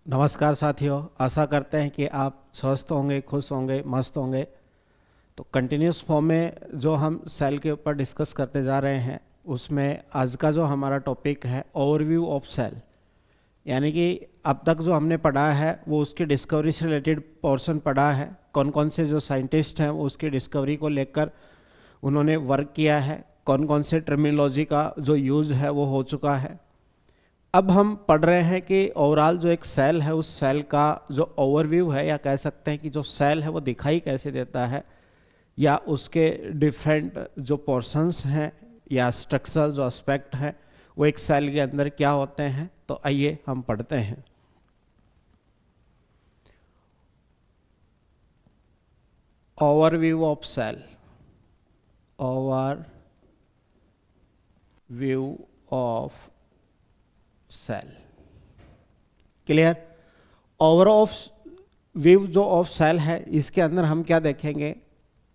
नमस्कार साथियों, आशा करते हैं कि आप स्वस्थ होंगे, खुश होंगे, मस्त होंगे। तो कंटिन्यूस फॉर्म में जो हम सेल के ऊपर डिस्कस करते जा रहे हैं, उसमें आज का जो हमारा टॉपिक है ओवरव्यू ऑफ सेल। यानी कि अब तक जो हमने पढ़ा है वो उसकी डिस्कवरी से रिलेटेड पोर्शन पढ़ा है। कौन कौन से जो साइंटिस्ट हैं वो उसकी डिस्कवरी को लेकर उन्होंने वर्क किया है, कौन कौन से टर्मिनोलॉजी का जो यूज़ है वो हो चुका है। अब हम पढ़ रहे हैं कि ओवरऑल जो एक सेल है, उस सेल का जो ओवरव्यू है, या कह सकते हैं कि जो सेल है वो दिखाई कैसे देता है, या उसके डिफरेंट जो पोर्शंस हैं या स्ट्रक्चरल जो एस्पेक्ट है वो एक सेल के अंदर क्या होते हैं। तो आइए हम पढ़ते हैं। Overview of cell, overview of cell. Clear? Over of view जो ऑफ सेल है, इसके अंदर हम क्या देखेंगे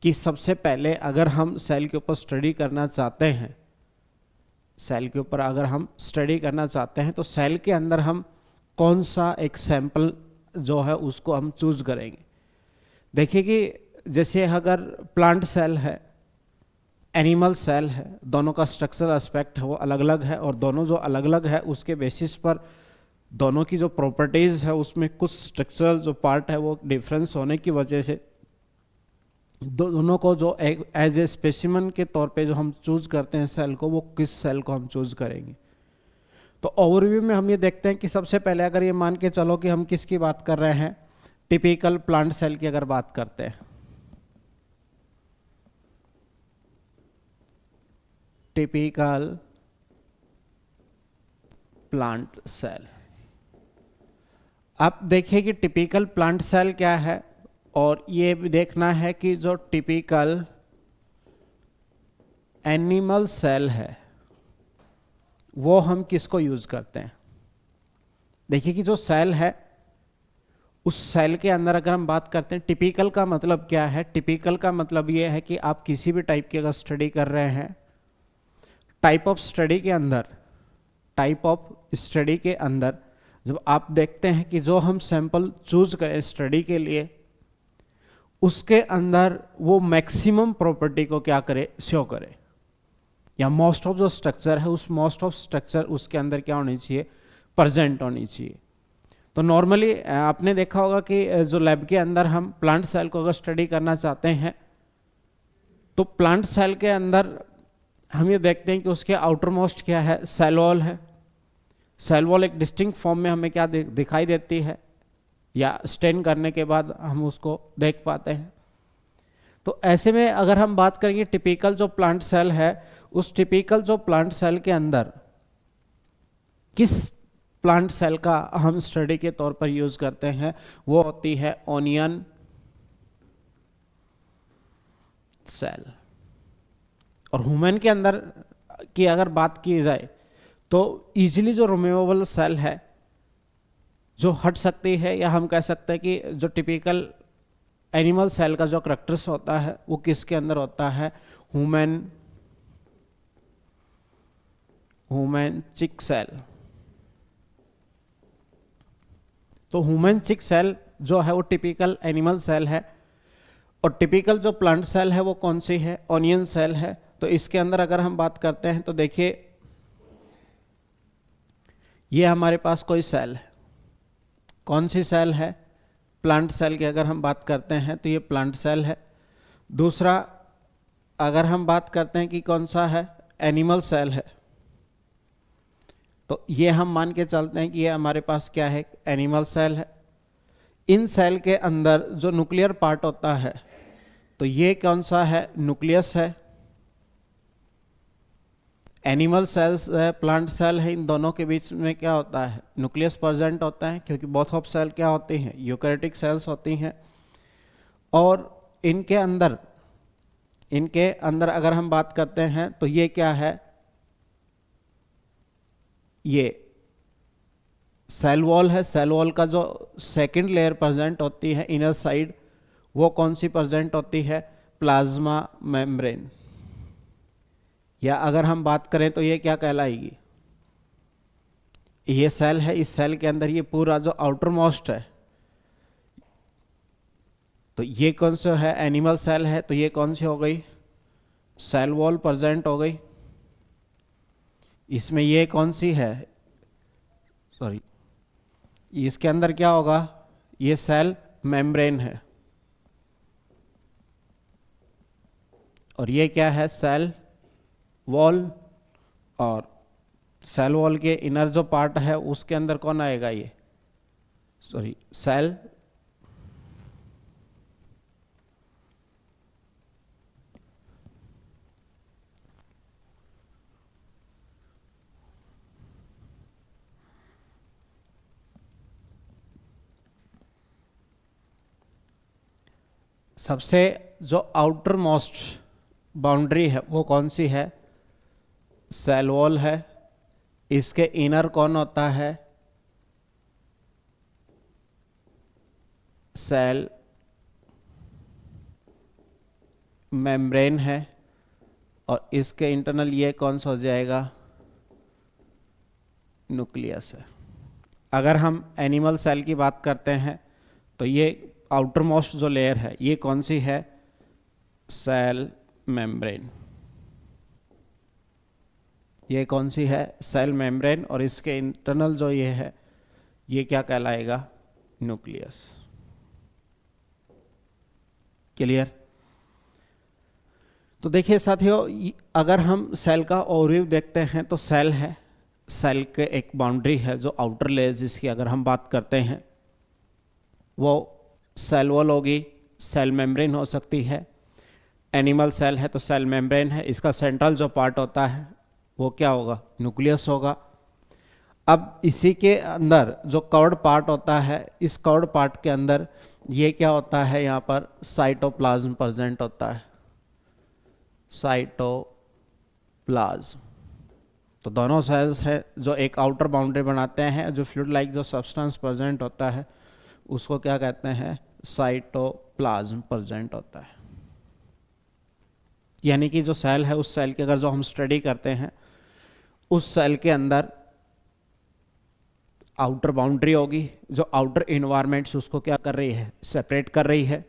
कि सबसे पहले अगर हम सेल के ऊपर स्टडी करना चाहते हैं, सेल के ऊपर अगर हम स्टडी करना चाहते हैं तो सेल के अंदर हम कौन सा एक सैंपल जो है उसको हम चूज करेंगे। देखिए कि जैसे अगर प्लांट सेल है, एनिमल सेल है, दोनों का स्ट्रक्चरल एस्पेक्ट है वो अलग अलग है, और दोनों जो अलग अलग है उसके बेसिस पर दोनों की जो प्रॉपर्टीज़ है उसमें कुछ स्ट्रक्चरल जो पार्ट है वो डिफरेंस होने की वजह से दोनों को जो एज ए स्पेसिमन के तौर पे जो हम चूज करते हैं सेल को, वो किस सेल को हम चूज करेंगे। तो ओवरव्यू में हम ये देखते हैं कि सबसे पहले अगर ये मान के चलो कि हम किसकी बात कर रहे हैं, टिपिकल प्लांट सेल की अगर बात करते हैं, टिपिकल प्लांट सेल। आप देखिए कि टिपिकल प्लांट सेल क्या है, और ये भी देखना है कि जो टिपिकल एनिमल सेल है वो हम किसको यूज करते हैं। देखिए कि जो सेल है उस सेल के अंदर अगर हम बात करते हैं, टिपिकल का मतलब क्या है। टिपिकल का मतलब ये है कि आप किसी भी टाइप की अगर स्टडी कर रहे हैं, टाइप ऑफ स्टडी के अंदर, टाइप ऑफ स्टडी के अंदर जब आप देखते हैं कि जो हम सैंपल चूज करें स्टडी के लिए, उसके अंदर वो मैक्सिमम प्रॉपर्टी को क्या करे, शो करे, या मोस्ट ऑफ जो स्ट्रक्चर है उस मोस्ट ऑफ स्ट्रक्चर उसके अंदर क्या होनी चाहिए, प्रेजेंट होनी चाहिए। तो नॉर्मली आपने देखा होगा कि जो लैब के अंदर हम प्लांट सेल को अगर स्टडी करना चाहते हैं तो प्लांट सेल के अंदर हम ये देखते हैं कि उसके आउटर मोस्ट क्या है, सेल वॉल है। सेल वॉल एक डिस्टिंक्ट फॉर्म में हमें क्या दिखाई देती है, या स्टेन करने के बाद हम उसको देख पाते हैं। तो ऐसे में अगर हम बात करेंगे टिपिकल जो प्लांट सेल है, उस टिपिकल जो प्लांट सेल के अंदर किस प्लांट सेल का हम स्टडी के तौर पर यूज करते हैं, वो होती है ओनियन सेल। और ह्यूमन के अंदर की अगर बात की जाए तो इजीली जो रिमूवेबल सेल है जो हट सकती है, या हम कह सकते हैं कि जो टिपिकल एनिमल सेल का जो करैक्टर्स होता है वो किसके अंदर होता है, ह्यूमन चिक सेल। तो ह्यूमन चिक सेल जो है वो टिपिकल एनिमल सेल है, और टिपिकल जो प्लांट सेल है वो कौन सी है, ऑनियन सेल है। तो इसके अंदर अगर हम बात करते हैं तो देखिए ये हमारे पास कोई सेल है, कौन सी सेल है, प्लांट सेल की अगर हम बात करते हैं तो ये प्लांट सेल है। दूसरा अगर हम बात करते हैं कि कौन सा है, एनिमल सेल है, तो ये हम मान के चलते हैं कि ये हमारे पास क्या है, एनिमल सेल है। इन सेल के अंदर जो न्यूक्लियर पार्ट होता है तो ये कौन सा है, न्यूक्लियस है। एनिमल सेल्स है, प्लांट सेल है, इन दोनों के बीच में क्या होता है, न्यूक्लियस प्रेजेंट होता है, क्योंकि बोथ ऑफ सेल क्या होती हैं, यूकैरियोटिक सेल्स होती हैं। और इनके अंदर अगर हम बात करते हैं तो ये क्या है, ये सेल वॉल है। सेल वॉल का जो सेकंड लेयर प्रेजेंट होती है इनर साइड, वो कौन सी प्रेजेंट होती है, प्लाज्मा मेम्ब्रेन। या अगर हम बात करें तो ये क्या कहलाएगी, ये सेल है, इस सेल के अंदर ये पूरा जो आउटर मोस्ट है, तो ये कौन सा है, एनिमल सेल है, तो ये कौन सी हो गई, सेल वॉल प्रेजेंट हो गई। इसमें ये कौन सी है, सॉरी, इसके अंदर क्या होगा, ये सेल मेम्ब्रेन है, और ये क्या है, सेल वॉल। और सेल वॉल के इनर जो पार्ट है उसके अंदर कौन आएगा, ये सॉरी सेल सबसे जो आउटर मोस्ट बाउंड्री है वो कौन सी है, सेल वॉल है। इसके इनर कौन होता है, सेल मेम्ब्रेन है, और इसके इंटरनल ये कौन सा हो जाएगा, न्यूक्लियस है। अगर हम एनिमल सेल की बात करते हैं तो ये आउटर मोस्ट जो लेयर है ये कौन सी है, सेल मेम्ब्रेन। ये कौन सी है, सेल मेम्ब्रेन, और इसके इंटरनल जो ये है ये क्या कहलाएगा, न्यूक्लियस। क्लियर। तो देखिए साथियों, अगर हम सेल का ओवरव्यू देखते हैं तो सेल है, सेल के एक बाउंड्री है जो आउटर लेयर, जिसकी अगर हम बात करते हैं वो सेल वॉल होगी, सेल मेम्ब्रेन हो सकती है। एनिमल सेल है तो सेल मेम्ब्रेन है, इसका सेंट्रल जो पार्ट होता है वो क्या होगा, न्यूक्लियस होगा। अब इसी के अंदर जो कर्व्ड पार्ट होता है, इस कर्व्ड पार्ट के अंदर ये क्या होता है, यहाँ पर साइटोप्लाज्म प्रेजेंट होता है, साइटोप्लाज्म। तो दोनों सेल्स है जो एक आउटर बाउंड्री बनाते हैं, जो फ्लूइड लाइक जो सब्सटेंस प्रेजेंट होता है उसको क्या कहते हैं, साइटोप्लाज्म प्रेजेंट होता है। यानी कि जो सेल है, उस सेल की अगर जो हम स्टडी करते हैं, उस सेल के अंदर आउटर बाउंड्री होगी जो आउटर इन्वायरमेंट्स उसको क्या कर रही है, सेपरेट कर रही है।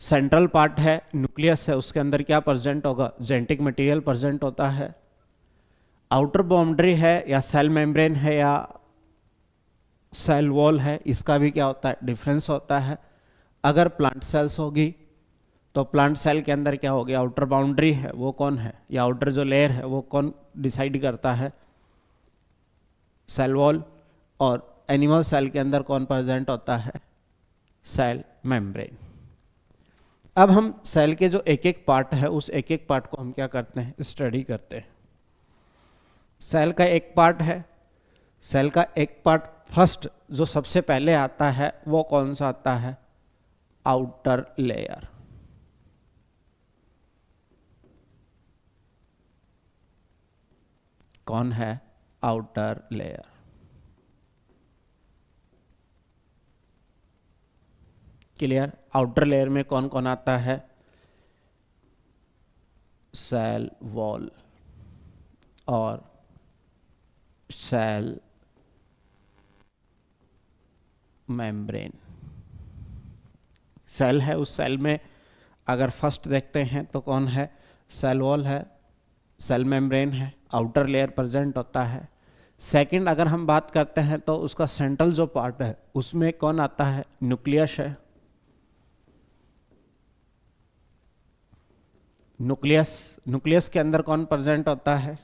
सेंट्रल पार्ट है, न्यूक्लियस है, उसके अंदर क्या प्रेजेंट होगा, जेनेटिक मटेरियल प्रेजेंट होता है। आउटर बाउंड्री है या सेल मेम्ब्रेन है या सेल वॉल है, इसका भी क्या होता है, डिफरेंस होता है। अगर प्लांट सेल्स होगी तो प्लांट सेल के अंदर क्या होगी, आउटर बाउंड्री है वो कौन है, या आउटर जो लेयर है वो कौन डिसाइड करता है, सेल वॉल। और एनिमल सेल के अंदर कौन प्रेजेंट होता है, सेल मेम्ब्रेन। अब हम सेल के जो एक एक पार्ट है, उस एक एक पार्ट को हम क्या करते हैं, स्टडी करते हैं। सेल का एक पार्ट है, सेल का एक पार्ट फर्स्ट जो सबसे पहले आता है वो कौन सा आता है, आउटर लेयर। कौन है, outer layer. Clear. Outer layer में कौन कौन आता है, सेल वॉल और सेल मेम्ब्रेन। सेल है, उस सेल में अगर फर्स्ट देखते हैं तो कौन है, सेल वॉल है, सेल मेम्ब्रेन है, आउटर लेयर प्रेजेंट होता है। सेकंड अगर हम बात करते हैं तो उसका सेंट्रल जो पार्ट है उसमें कौन आता है, न्यूक्लियस है। न्यूक्लियस के अंदर कौन प्रेजेंट होता है,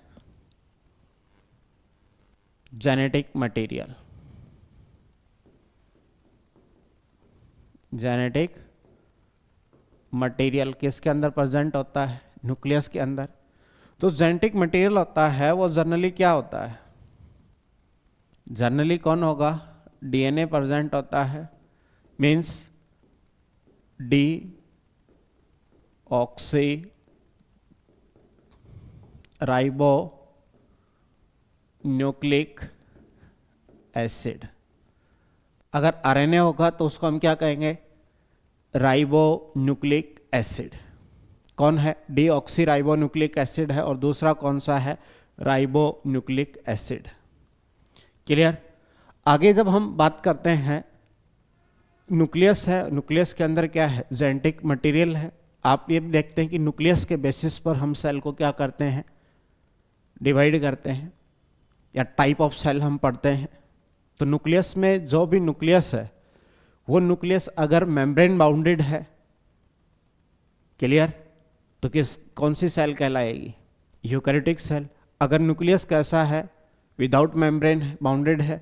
जेनेटिक मटेरियल। जेनेटिक मटेरियल किसके अंदर प्रेजेंट होता है, न्यूक्लियस के अंदर। तो जेनेटिक मटेरियल होता है वो जनरली क्या होता है, जनरली कौन होगा, डीएनए प्रेजेंट होता है, means D oxy ribo nucleic acid. अगर आरएनए होगा तो उसको हम क्या कहेंगे, राइबो न्यूक्लिक एसिड। कौन है, D oxy ribo nucleic acid है, और दूसरा कौन सा है, राइबो न्यूक्लिक एसिड। क्लियर। आगे जब हम बात करते हैं, न्यूक्लियस है, न्यूक्लियस के अंदर क्या है, जेनेटिक मटेरियल है। आप ये देखते हैं कि न्यूक्लियस के बेसिस पर हम सेल को क्या करते हैं, डिवाइड करते हैं, या टाइप ऑफ सेल हम पढ़ते हैं। तो न्यूक्लियस में जो भी न्यूक्लियस है, वो न्यूक्लियस अगर मेम्ब्रेन बाउंडेड है, क्लियर, तो कौन सी सेल कहलाएगी, यूकैरियोटिक सेल। अगर न्यूक्लियस कैसा है, विदाउट मेम्ब्रेन बाउंडेड है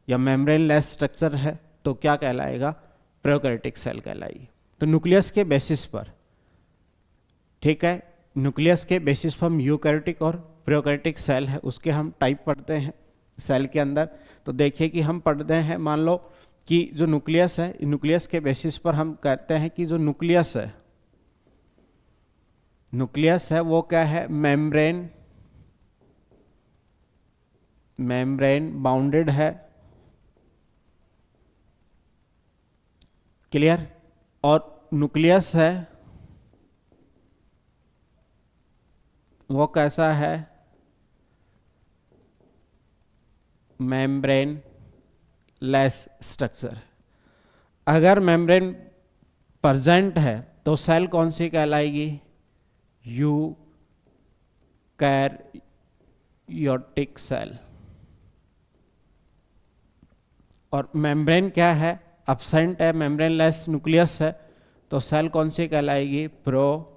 या मेम्ब्रेन लेस स्ट्रक्चर है, तो क्या कहलाएगा, प्रोकैरियोटिक सेल कहलाएगी। तो न्यूक्लियस के बेसिस पर, ठीक है, न्यूक्लियस के बेसिस पर हम यूकैरियोटिक और प्रोकैरियोटिक सेल है उसके हम टाइप पढ़ते हैं सेल के अंदर। तो देखिए कि हम पढ़ते हैं, मान लो कि जो न्यूक्लियस है, न्यूक्लियस के बेसिस पर हम कहते हैं कि जो न्यूक्लियस है, न्यूक्लियस है वो क्या है, मेम्ब्रेन बाउंडेड है, क्लियर। और न्यूक्लियस है वो कैसा है, मेम्ब्रेन लेस स्ट्रक्चर। अगर मेम्ब्रेन प्रेजेंट है तो सेल कौन सी कहलाएगी, यूकैरियोटिक सेल। और मेम्ब्रेन क्या है, एब्सेंट है, मेम्ब्रेन लेस न्यूक्लियस है, तो सेल कौन सी कहलाएगी, प्रोकैरियोटिक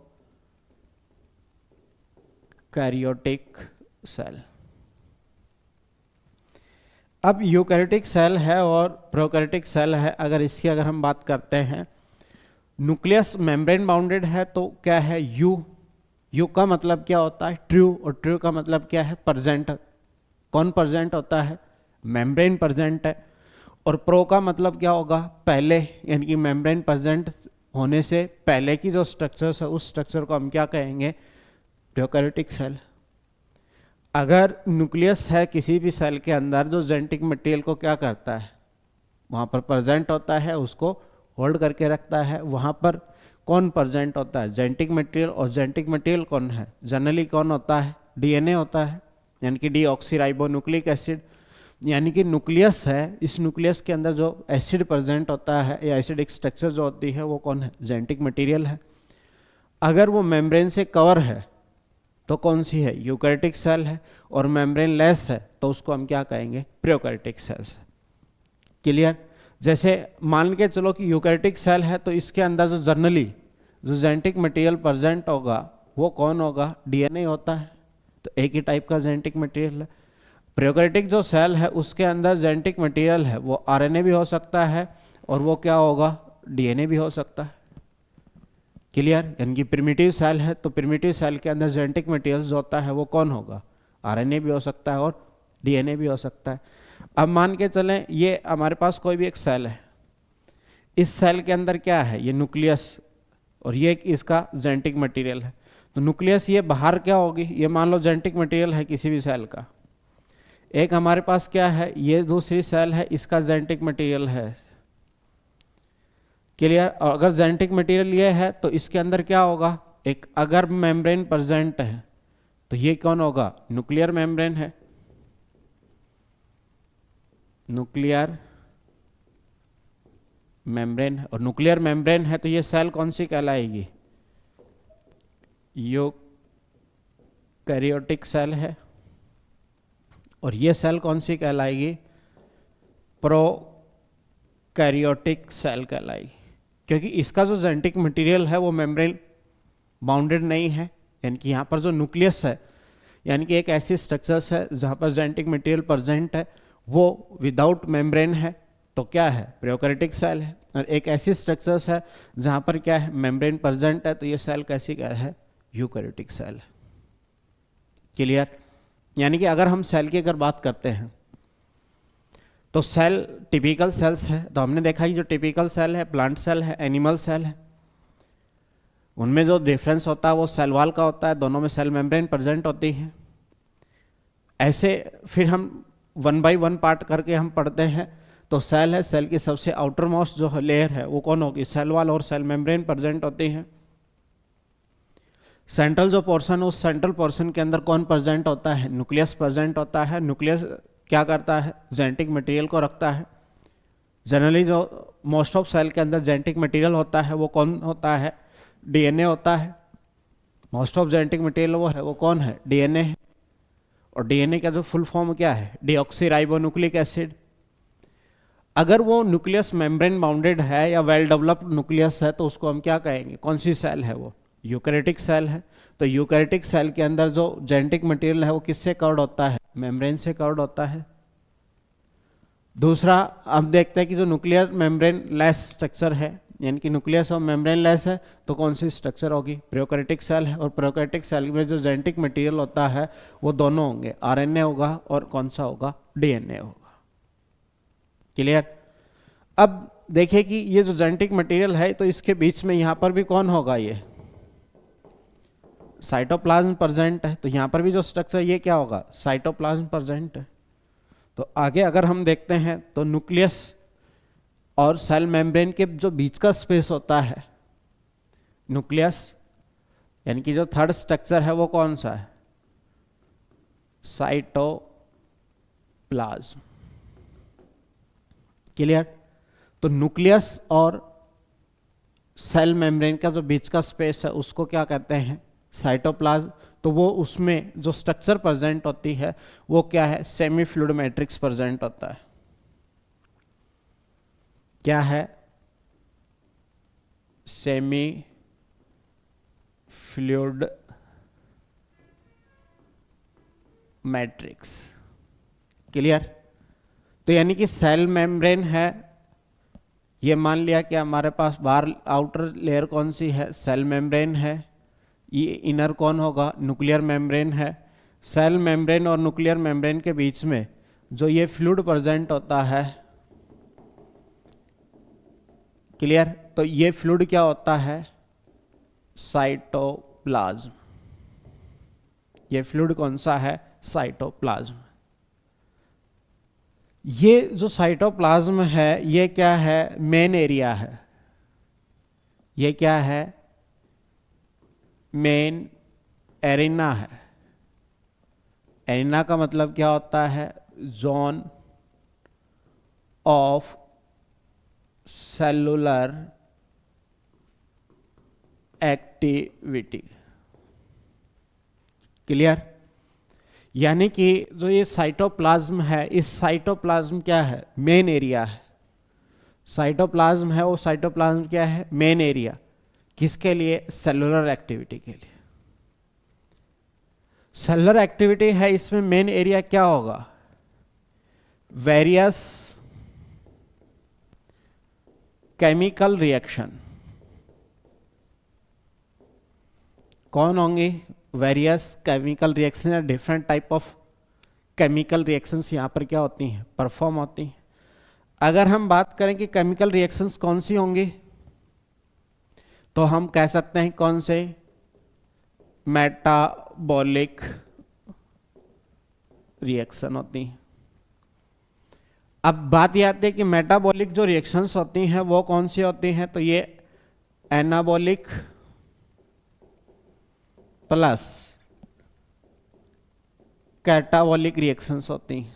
सेल। अब यूकैरियोटिक सेल है और प्रोकैरियोटिक सेल है, अगर हम बात करते हैं, न्यूक्लियस मेम्ब्रेन बाउंडेड है तो क्या है, यू का मतलब क्या होता है, ट्रू, और ट्रू का मतलब क्या है, प्रेजेंट। कौन प्रेजेंट होता है, मेम्ब्रेन प्रेजेंट है। और प्रो का मतलब क्या होगा, पहले, यानी कि मेम्ब्रेन प्रेजेंट होने से पहले की जो स्ट्रक्चर्स है उस स्ट्रक्चर को हम क्या कहेंगे, प्रोकैरियोटिक सेल। अगर न्यूक्लियस है किसी भी सेल के अंदर, जो जेनेटिक मटेरियल को क्या करता है, वहाँ पर प्रेजेंट होता है, उसको होल्ड करके रखता है। वहाँ पर कौन प्रेजेंट होता है, जेनेटिक मटेरियल। और जेनेटिक मटेरियल कौन है, जनरली कौन होता है, डीएनए होता है, यानी कि डीऑक्सीराइबोन्यूक्लिक एसिड। यानी कि न्यूक्लियस है, इस न्यूक्लियस के अंदर जो एसिड प्रेजेंट होता है या एसिडिक स्ट्रक्चर जो होती है वो कौन है, जेनेटिक मटेरियल है। अगर वो मेम्ब्रेन से कवर है तो कौन सी है, यूकैरियोटिक सेल है। और मेम्ब्रेन लेस है तो उसको हम क्या कहेंगे, प्रोकैरियोटिक सेल्स। क्लियर। जैसे मान के चलो कि यूकैरियोटिक सेल है तो इसके अंदर जो जनरली जो जेनेटिक मटेरियल प्रेजेंट होगा वो कौन होगा, डीएनए होता है, तो एक ही टाइप का जेनेटिक मटेरियल है। प्रोकैरियोटिक जो सेल है उसके अंदर जेनेटिक मटेरियल है वो आरएनए भी हो सकता है और वो क्या होगा, डीएनए भी हो सकता है। क्लियर। यानी कि प्रिमिटिव सेल है तो प्रिमिटिव सेल के अंदर जेनेटिक मटेरियल जो होता है वो कौन होगा, आरएनए भी हो सकता है और डीएनए भी हो सकता है। अब मान के चलें ये हमारे पास कोई भी एक सेल है, इस सेल के अंदर क्या है, ये न्यूक्लियस और ये इसका जेनेटिक मटेरियल है। तो न्यूक्लियस ये बाहर क्या होगी, ये मान लो जेनेटिक मटेरियल है किसी भी सेल का, एक हमारे पास क्या है, ये दूसरी सेल है, इसका जेनेटिक मटेरियल है। क्लियर। और अगर जेनेटिक मटेरियल ये है तो इसके अंदर क्या होगा, एक अगर मेम्ब्रेन प्रेजेंट है तो ये कौन होगा, न्यूक्लियर मेम्ब्रेन है, न्यूक्लियर मेम्ब्रेन है। और न्यूक्लियर मेम्ब्रेन है तो ये सेल कौन सी कहलाएगी, यूकैरियोटिक सेल है। और ये सेल कौन सी कहलाएगी, प्रोकैरियोटिक सेल कहलाएगी, क्योंकि इसका जो जेनेटिक मटेरियल है वो मेम्ब्रेन बाउंडेड नहीं है। यानी कि यहाँ पर जो न्यूक्लियस है, यानी कि एक ऐसी स्ट्रक्चर्स है जहाँ पर जेनेटिक मटेरियल प्रेजेंट है वो विदाउट मेम्ब्रेन है, तो क्या है, प्रोकैरियोटिक सेल है। और एक ऐसी स्ट्रक्चर्स है जहाँ पर क्या है, मेम्ब्रेन प्रेजेंट है, तो ये सेल कैसी क्या है, यूकैरियोटिक सेल है। क्लियर। यानी कि अगर हम सेल की अगर बात करते हैं तो सेल टिपिकल सेल्स है, तो हमने देखा कि जो टिपिकल सेल है, प्लांट सेल है, एनिमल सेल है, उनमें जो डिफरेंस होता है वो सेल वॉल का होता है, दोनों में सेल मेम्ब्रेन प्रेजेंट होती है। ऐसे फिर हम 1 बाय 1 पार्ट करके हम पढ़ते हैं। तो सेल है, सेल की सबसे आउटर मोस्ट जो लेयर है वो कौन होगी, सेल वॉल और सेल मेम्ब्रेन प्रेजेंट होती है। सेंट्रल जो पोर्शन है उस सेंट्रल पोर्शन के अंदर कौन प्रेजेंट होता है, न्यूक्लियस प्रेजेंट होता है। न्यूक्लियस क्या करता है, जेनेटिक मटेरियल को रखता है। जनरली जो मोस्ट ऑफ सेल के अंदर जेनेटिक मटेरियल होता है वो कौन होता है, डीएनए होता है। मोस्ट ऑफ जेनेटिक मटेरियल वो है, वो कौन है, डीएनए है। और डीएनए का जो फुल फॉर्म क्या है, डीऑक्सीराइबोन्यूक्लिक एसिड। अगर वो न्यूक्लियस मेम्ब्रेन बाउंडेड है या वेल डेवलप्ड न्यूक्लियस है तो उसको हम क्या कहेंगे, कौन सी सेल है वो, यूकैरियोटिक सेल है। तो यूकैरियोटिक सेल के अंदर जो जेनेटिक मटेरियल है वो किससे कवर्ड होता है, मेम्ब्रेन से कवर्ड होता है। दूसरा हम देखते हैं कि जो न्यूक्लियर मेम्ब्रेन लेस स्ट्रक्चर है, यानी कि न्यूक्लियस और मेम्ब्रेन लेस है, तो कौन सी स्ट्रक्चर होगी, प्रोकैरियोटिक सेल है। और प्रोकैरियोटिक सेल में जो जेनेटिक मटेरियल होता है वो दोनों होंगे, आरएनए होगा और कौन सा होगा, डीएनए होगा। क्लियर। अब देखिए कि ये जो जेनेटिक मटेरियल है तो इसके बीच में यहाँ पर भी कौन होगा, ये साइटोप्लाज्म प्रेजेंट है। तो यहाँ पर भी जो स्ट्रक्चर ये क्या होगा, साइटोप्लाज्म प्रेजेंट है। तो आगे अगर हम देखते हैं तो न्यूक्लियस और सेल मेम्ब्रेन के जो बीच का स्पेस होता है, न्यूक्लियस यानी कि जो थर्ड स्ट्रक्चर है वो कौन सा है, साइटोप्लाज्म। क्लियर। तो न्यूक्लियस और सेल मेम्ब्रेन का जो बीच का स्पेस है उसको क्या कहते हैं, साइटोप्लाज्म। तो वो उसमें जो स्ट्रक्चर प्रेजेंट होती है वो क्या है, सेमी फ्लूइड मैट्रिक्स प्रेजेंट होता है। क्या है, सेमी फ्लूइड मैट्रिक्स। क्लियर। तो यानी कि सेल मेम्ब्रेन है, ये मान लिया कि हमारे पास बाहर आउटर लेयर कौन सी है, सेल मेम्ब्रेन है। ये इनर कौन होगा, न्यूक्लियर मेम्ब्रेन है। सेल मेम्ब्रेन और न्यूक्लियर मेम्ब्रेन के बीच में जो ये फ्लूइड प्रेजेंट होता है, क्लियर। तो ये फ्लूइड क्या होता है, साइटोप्लाज्म। ये फ्लूइड कौन सा है, साइटोप्लाज्म। ये जो साइटोप्लाज्म है ये क्या है, मेन एरिया है। ये क्या है, मेन एरिना है। एरिना का मतलब क्या होता है, zone of cellular activity. Clear. यानी कि जो ये साइटोप्लाज्म है, इस साइटोप्लाज्म क्या है, मेन एरिया है। साइटोप्लाज्म है वो साइटोप्लाज्म क्या है, मेन एरिया। किसके लिए, सेलुलर एक्टिविटी के लिए। सेलुलर एक्टिविटी है, इसमें मेन एरिया क्या होगा, वेरियस केमिकल रिएक्शन। कौन होंगे, वेरियस केमिकल रिएक्शन या different type of chemical reactions यहाँ पर क्या होती हैं, परफॉर्म होती हैं। अगर हम बात करें कि केमिकल रिएक्शंस कौन सी होंगी, तो हम कह सकते हैं कौन से, मेटाबॉलिक रिएक्शन होती हैं। अब बात यह आती है कि मेटाबॉलिक जो रिएक्शंस होती हैं वो कौन सी होती हैं, तो ये एनाबॉलिक प्लस कैटाबॉलिक रिएक्शंस होती हैं।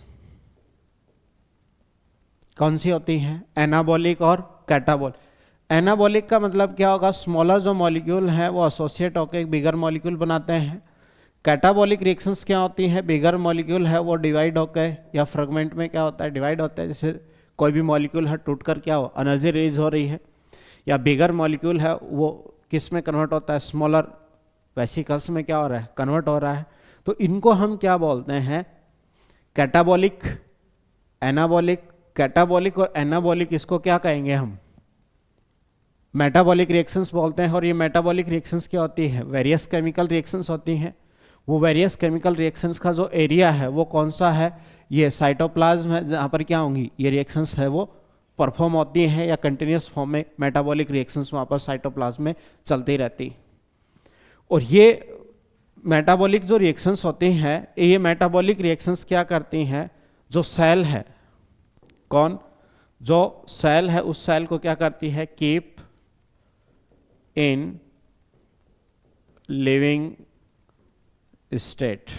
कौन सी होती हैं, एनाबॉलिक और कैटाबॉलिक। एनाबॉलिक का मतलब क्या होगा, स्मॉलर जो मॉलिक्यूल हैं वो एसोसिएट होकर एक बिगर मॉलिक्यूल बनाते हैं। कैटाबॉलिक रिएक्शंस क्या होती है, बिगर मॉलिक्यूल है वो डिवाइड होकर या फ्रेगमेंट में क्या होता है, डिवाइड होता है। जैसे कोई भी मॉलिक्यूल है टूटकर क्या हो, एनर्जी रिलीज हो रही है। या बिगर मॉलिक्यूल है वो किस में कन्वर्ट होता है, स्मॉलर वेसिकल्स में क्या हो रहा है, कन्वर्ट हो रहा है। तो इनको हम क्या बोलते हैं, कैटाबॉलिक, एनाबॉलिक। कैटाबॉलिक और एनाबॉलिक इसको क्या कहेंगे हम, मेटाबॉलिक रिएक्शंस बोलते हैं। और ये मेटाबॉलिक रिएक्शंस क्या होती है, वेरियस केमिकल रिएक्शंस होती हैं। वो वेरियस केमिकल रिएक्शंस का जो एरिया है वो कौन सा है, ये साइटोप्लाज्म है, जहाँ पर क्या होंगी ये रिएक्शंस है वो परफॉर्म होती हैं या कंटिन्यूस फॉर्म में मेटाबॉलिक रिएक्शंस वहाँ पर साइटोप्लाज्म में चलती रहती। और ये मेटाबॉलिक जो रिएक्शंस होती हैं, ये मेटाबॉलिक रिएक्शंस क्या करती हैं, जो सेल है, कौन, जो सेल है उस सेल को क्या करती है, कीप इन लिविंग स्टेट।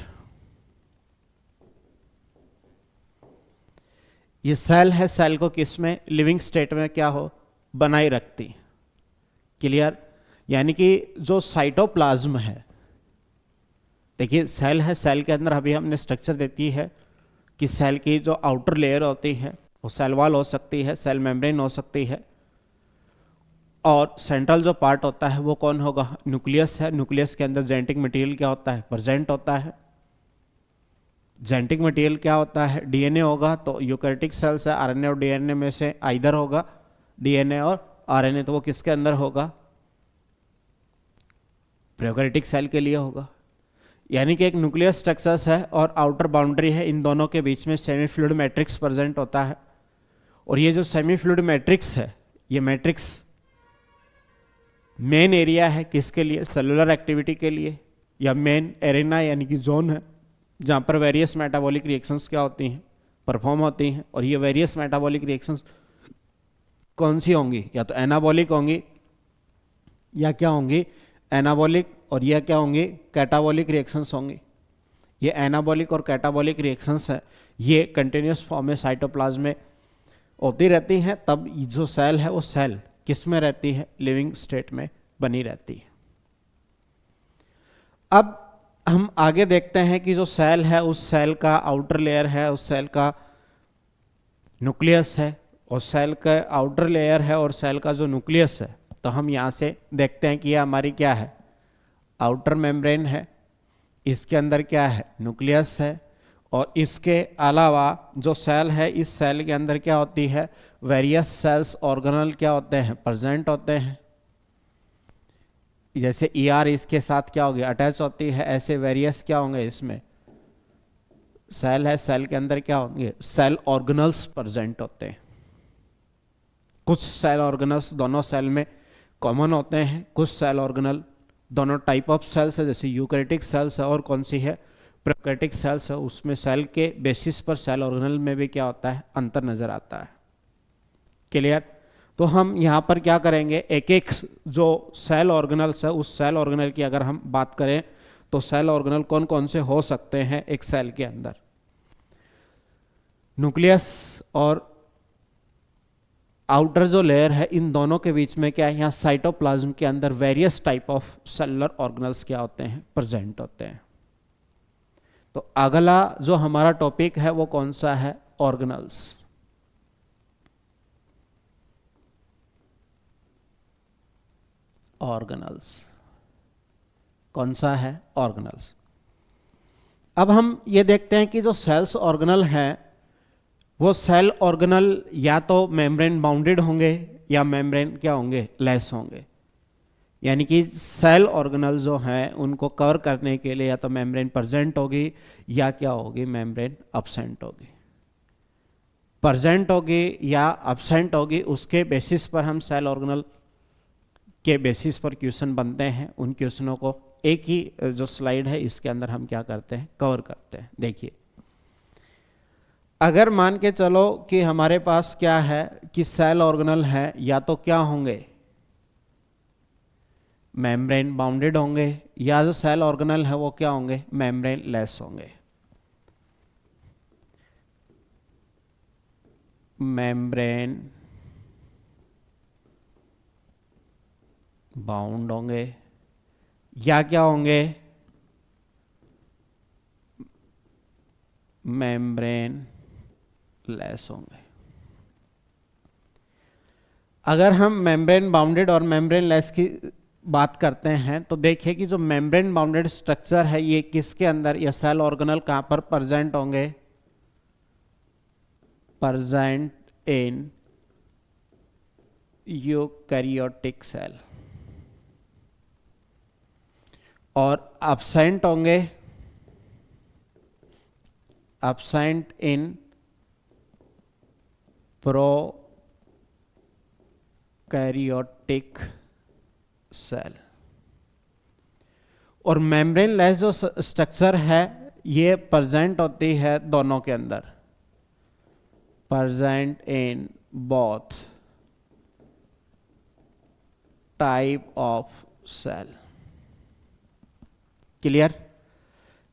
ये सेल है, सेल को किस में, लिविंग स्टेट में क्या हो, बनाए रखती। क्लियर? यानी कि जो साइटोप्लाज्म है, देखिए सेल है, सेल के अंदर अभी हमने स्ट्रक्चर देती है कि सेल की जो आउटर लेयर होती है वो सेल वॉल हो सकती है, सेल मेम्ब्रेन हो सकती है, और सेंट्रल जो पार्ट होता है वो कौन होगा, न्यूक्लियस है। न्यूक्लियस के अंदर जेनेटिक मटेरियल क्या होता है, प्रेजेंट होता है। जेनेटिक मटेरियल क्या होता है, डीएनए होगा। तो यूकैरियोटिक सेल्स है, आरएनए और डीएनए में से आइदर होगा, डीएनए और आरएनए, तो वो किसके अंदर होगा, प्रोकैरियोटिक सेल के लिए होगा। यानी कि एक न्यूक्लियस स्ट्रक्चर्स है और आउटर बाउंड्री है, इन दोनों के बीच में सेमी फ्लूइड मैट्रिक्स प्रेजेंट होता है। और ये जो सेमी फ्लूइड मैट्रिक्स है, ये मैट्रिक्स मेन एरिया है किसके लिए, सेलुलर एक्टिविटी के लिए, या मेन एरेना यानी कि जोन है जहाँ पर वेरियस मेटाबॉलिक रिएक्शंस क्या होती हैं, परफॉर्म होती हैं। और ये वेरियस मेटाबॉलिक रिएक्शंस कौन सी होंगी, या तो एनाबॉलिक होंगी या क्या होंगी, एनाबॉलिक, और यह क्या होंगी, कैटाबॉलिक रिएक्शंस होंगी। ये एनाबॉलिक और कैटाबॉलिक रिएक्शंस है, ये कंटिन्यूस फॉर्म में साइटोप्लाज्म में होती रहती हैं। तब जो सेल है वो सेल किस में रहती है, लिविंग स्टेट में बनी रहती है। अब हम आगे देखते हैं कि जो सेल है, उस सेल का आउटर लेयर है, उस सेल का न्यूक्लियस है, और सेल का आउटर लेयर है और सेल का जो न्यूक्लियस है, तो हम यहाँ से देखते हैं कि यह हमारी क्या है, आउटर मेम्ब्रेन है, इसके अंदर क्या है, न्यूक्लियस है, और इसके अलावा जो सेल है, इस सेल के अंदर क्या होती है, वेरियस सेल्स ऑर्गेनल क्या होते हैं, प्रेजेंट होते हैं। जैसे ईआर इसके साथ क्या होगी, अटैच होती है, ऐसे वेरियस क्या होंगे, इसमें सेल है, सेल के अंदर क्या होंगे, सेल ऑर्गेनल्स प्रेजेंट होते हैं। कुछ सेल ऑर्गेनल्स दोनों सेल में कॉमन होते हैं, कुछ सेल ऑर्गेनल दोनों टाइप ऑफ सेल्स है, जैसे यूकैरियोटिक सेल्स है और कौन सी है, प्रोकैरियोटिक सेल्स है। उसमें सेल के बेसिस पर सेल ऑर्गेनल में भी क्या होता है, अंतर नजर आता है। क्लियर? तो हम यहाँ पर क्या करेंगे, एक एक जो सेल ऑर्गेनल्स है, उस सेल ऑर्गेनल की अगर हम बात करें तो सेल ऑर्गेनल कौन कौन से हो सकते हैं एक सेल के अंदर। न्यूक्लियस और आउटर जो लेयर है, इन दोनों के बीच में क्या है, यहाँ साइटोप्लाज्म के अंदर various type of cellular organelles क्या होते हैं, प्रेजेंट होते हैं। तो अगला जो हमारा टॉपिक है वो कौन सा है, ऑर्गेनल्स। ऑर्गेनल्स कौन सा है, ऑर्गेनल्स। अब हम ये देखते हैं कि जो सेल्स ऑर्गेनल हैं, वो सेल ऑर्गेनल या तो मेम्ब्रेन बाउंडेड होंगे या मेम्ब्रेन क्या होंगे, लेस होंगे। यानी कि सेल ऑर्गेनल जो हैं उनको कवर करने के लिए या तो मेम्ब्रेन प्रेजेंट होगी या क्या होगी, मेम्ब्रेन अब्सेंट होगी। प्रेजेंट होगी या अब्सेंट होगी, उसके बेसिस पर हम सेल ऑर्गेनल के बेसिस पर क्वेश्चन बनते हैं। उन क्वेश्चनों को एक ही जो स्लाइड है इसके अंदर हम क्या करते हैं, कवर करते हैं। देखिए, अगर मान के चलो कि हमारे पास क्या है कि सेल ऑर्गेनल है, या तो क्या होंगे, मेम्ब्रेन बाउंडेड होंगे, या जो सेल ऑर्गेनल है वो क्या होंगे, मेम्ब्रेन लेस होंगे। मेम्ब्रेन बाउंड होंगे या क्या होंगे, मेम्ब्रेन लेस होंगे। अगर हम मेम्ब्रेन बाउंडेड और मेम्ब्रेन लेस की बात करते हैं तो देखिए कि जो मेम्ब्रेन बाउंडेड स्ट्रक्चर है ये किसके अंदर, या सेल ऑर्गेनल कहां पर प्रेजेंट होंगे, प्रेजेंट इन यूकैरियोटिक सेल, और अब्सेंट होंगे, अब्सेंट इन प्रोकैरियोटिक सेल। और मेम्ब्रेन लेस जो स्ट्रक्चर है ये प्रेजेंट होती है दोनों के अंदर, present in both type of cell. Clear?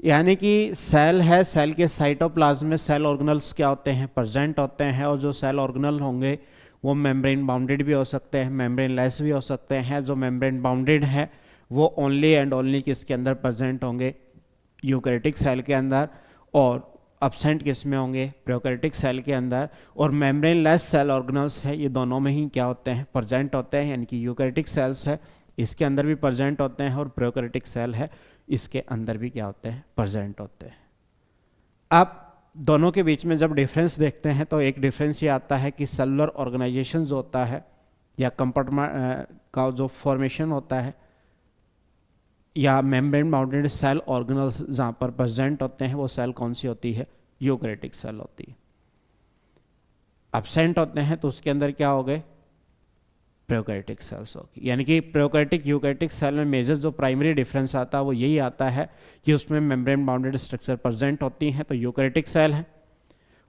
यानी कि सेल है, सेल के साइटोप्लाज्म में सेल ऑर्गेनल्स क्या होते हैं, प्रेजेंट होते हैं। और जो सेल ऑर्गेनल होंगे वो मेम्ब्रेन बाउंडेड भी हो सकते हैं, मेम्ब्रेन लेस भी हो सकते हैं। जो मेम्ब्रेन बाउंडेड है वो ओनली एंड ओनली किसके अंदर प्रेजेंट होंगे, यूकैरियोटिक सेल के अंदर, और अब्सेंट किस में होंगे, प्रोकैरियोटिक सेल के अंदर। और मेम्ब्रेन लेस सेल ऑर्गेनल्स है, ये दोनों में ही क्या होते हैं, प्रेजेंट होते हैं। यानी कि यूकैरियोटिक सेल्स है इसके अंदर भी प्रेजेंट होते हैं, और प्रोकैरियोटिक सेल है इसके अंदर भी क्या होते हैं, प्रेजेंट होते हैं। आप दोनों के बीच में जब डिफरेंस देखते हैं तो एक डिफरेंस ये आता है कि सेलुलर ऑर्गेनाइजेशन जो होता है या कंपार्टमेंट का जो फॉर्मेशन होता है, या मेम्ब्रेन बाउंडेड सेल ऑर्गेनल्स जहाँ पर प्रेजेंट होते हैं, वो सेल कौन सी होती है, यूकैरियोटिक सेल होती है। एब्सेंट होते हैं तो उसके अंदर क्या हो गए, प्रोकैरियोटिक सेल्स होगी। यानी कि प्रोकैरियोटिक यूकैरियोटिक सेल में मेजर जो प्राइमरी डिफरेंस आता है वो यही आता है कि उसमें मेम्ब्रेन बाउंडेड स्ट्रक्चर प्रेजेंट होती हैं तो यूकैरियोटिक सेल है,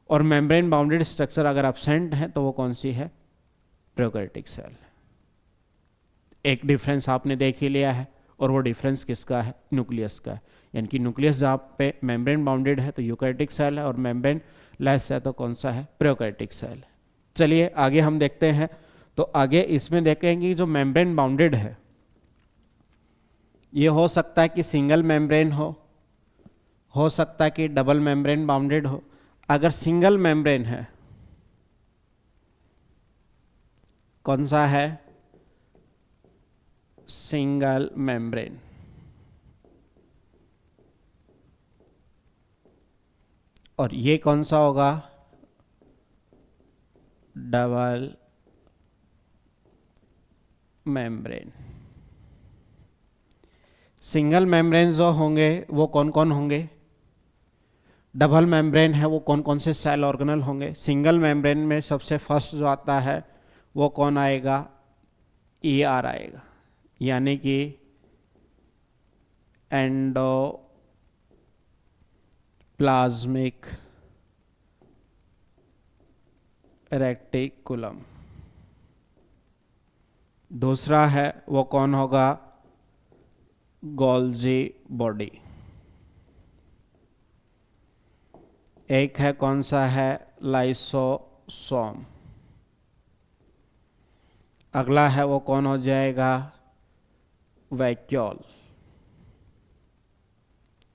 और मेम्ब्रेन बाउंडेड स्ट्रक्चर अगर एब्सेंट है तो वो कौन सी है, प्रोकैरियोटिक सेल। एक डिफरेंस आपने देख ही लिया है, और वो डिफरेंस किसका है, न्यूक्लियस का है। यानी कि न्यूक्लियस जहाँ पे मेम्ब्रेन बाउंडेड है तो यूकैरियोटिक सेल है, और मेम्ब्रेन लेस है तो कौन सा है, प्रोकैरियोटिक सेल है। चलिए आगे हम देखते हैं। तो आगे इसमें देखेंगे जो मेम्ब्रेन बाउंडेड है ये हो सकता है कि सिंगल मेम्ब्रेन हो सकता है कि डबल मेम्ब्रेन बाउंडेड हो। अगर सिंगल मेम्ब्रेन है, कौन सा है, सिंगल मेम्ब्रेन, और ये कौन सा होगा, डबल मेम्ब्रेन। सिंगल मेम्ब्रेन जो होंगे वो कौन कौन होंगे, डबल मेम्ब्रेन है वो कौन कौन से सेल ऑर्गेनल होंगे। सिंगल मेम्ब्रेन में सबसे फर्स्ट जो आता है वो कौन आएगा, ER आएगा, यानी कि एंडोप्लाज्मिक रेटिकुलम। दूसरा है वो कौन होगा, गोल्जी बॉडी। एक है कौन सा है, लाइसोसोम। अगला है वो कौन हो जाएगा, वैक्यूल।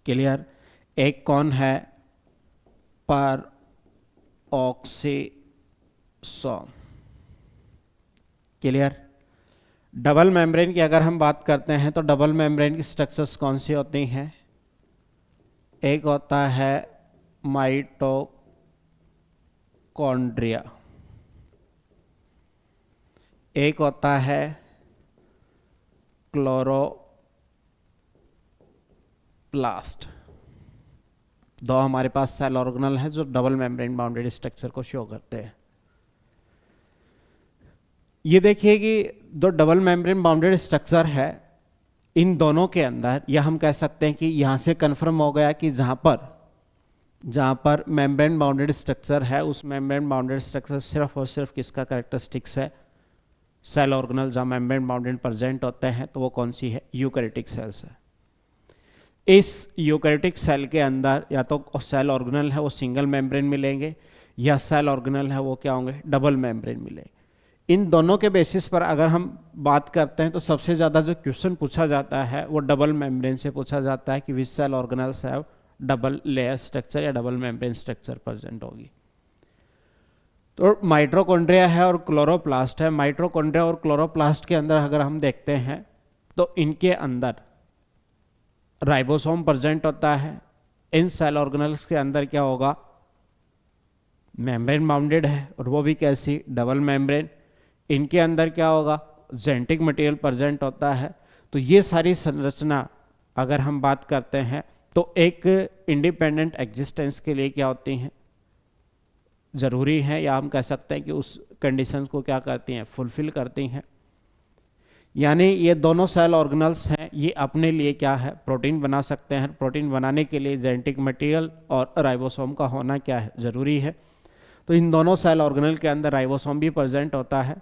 क्लियर। एक कौन है, पर ऑक्सीसोम। क्लियर। डबल मेम्ब्रेन की अगर हम बात करते हैं तो डबल मेम्ब्रेन की स्ट्रक्चर्स कौन सी होती हैं, एक होता है माइटोकॉन्ड्रिया, एक होता है क्लोरोप्लास्ट। दो हमारे पास सेल ऑर्गेनल हैं जो डबल मेम्ब्रेन बाउंडेड स्ट्रक्चर को शो करते हैं। ये देखिए कि जो डबल मेम्ब्रेन बाउंडेड स्ट्रक्चर है इन दोनों के अंदर, या हम कह सकते हैं कि यहाँ से कंफर्म हो गया कि जहाँ पर मेम्ब्रेन बाउंडेड स्ट्रक्चर है उस मेम्ब्रेन बाउंडेड स्ट्रक्चर सिर्फ और सिर्फ किसका कैरेक्टरिस्टिक्स है, सेल ऑर्गेनल जहाँ मेम्ब्रेन बाउंडेड प्रेजेंट होते हैं तो वो कौन सी है, यूकैरियोटिक सेल्स है। इस यूकैरियोटिक सेल के अंदर या तो सेल ऑर्गेनल है वो सिंगल मेम्ब्रेन मिलेंगे, या सेल ऑर्गेनल है वो क्या होंगे, डबल मेम्ब्रेन मिलेंगे। इन दोनों के बेसिस पर अगर हम बात करते हैं तो सबसे ज़्यादा जो क्वेश्चन पूछा जाता है वो डबल मेम्ब्रेन से पूछा जाता है कि which cell organelles have double layer structure या डबल मेम्ब्रेन स्ट्रक्चर प्रेजेंट होगी। तो माइटोकॉन्ड्रिया है और क्लोरोप्लास्ट है। माइटोकॉन्ड्रिया और क्लोरोप्लास्ट के अंदर अगर हम देखते हैं तो इनके अंदर राइबोसोम प्रेजेंट होता है। इन सेल ऑर्गेनल्स के अंदर क्या होगा, मेम्ब्रेन बाउंडेड है और वो भी कैसी, डबल मेम्ब्रेन। इनके अंदर क्या होगा, जेनेटिक मटेरियल प्रेजेंट होता है। तो ये सारी संरचना अगर हम बात करते हैं तो एक इंडिपेंडेंट एग्जिस्टेंस के लिए क्या होती हैं, ज़रूरी है, या हम कह सकते हैं कि उस कंडीशन को क्या करती हैं, फुलफिल करती हैं। यानी ये दोनों सेल ऑर्गेनल्स हैं, ये अपने लिए क्या है, प्रोटीन बना सकते हैं। प्रोटीन बनाने के लिए जेनेटिक मटेरियल और राइबोसोम का होना क्या है, ज़रूरी है। तो इन दोनों सेल ऑर्गेनल के अंदर राइबोसोम भी प्रेजेंट होता है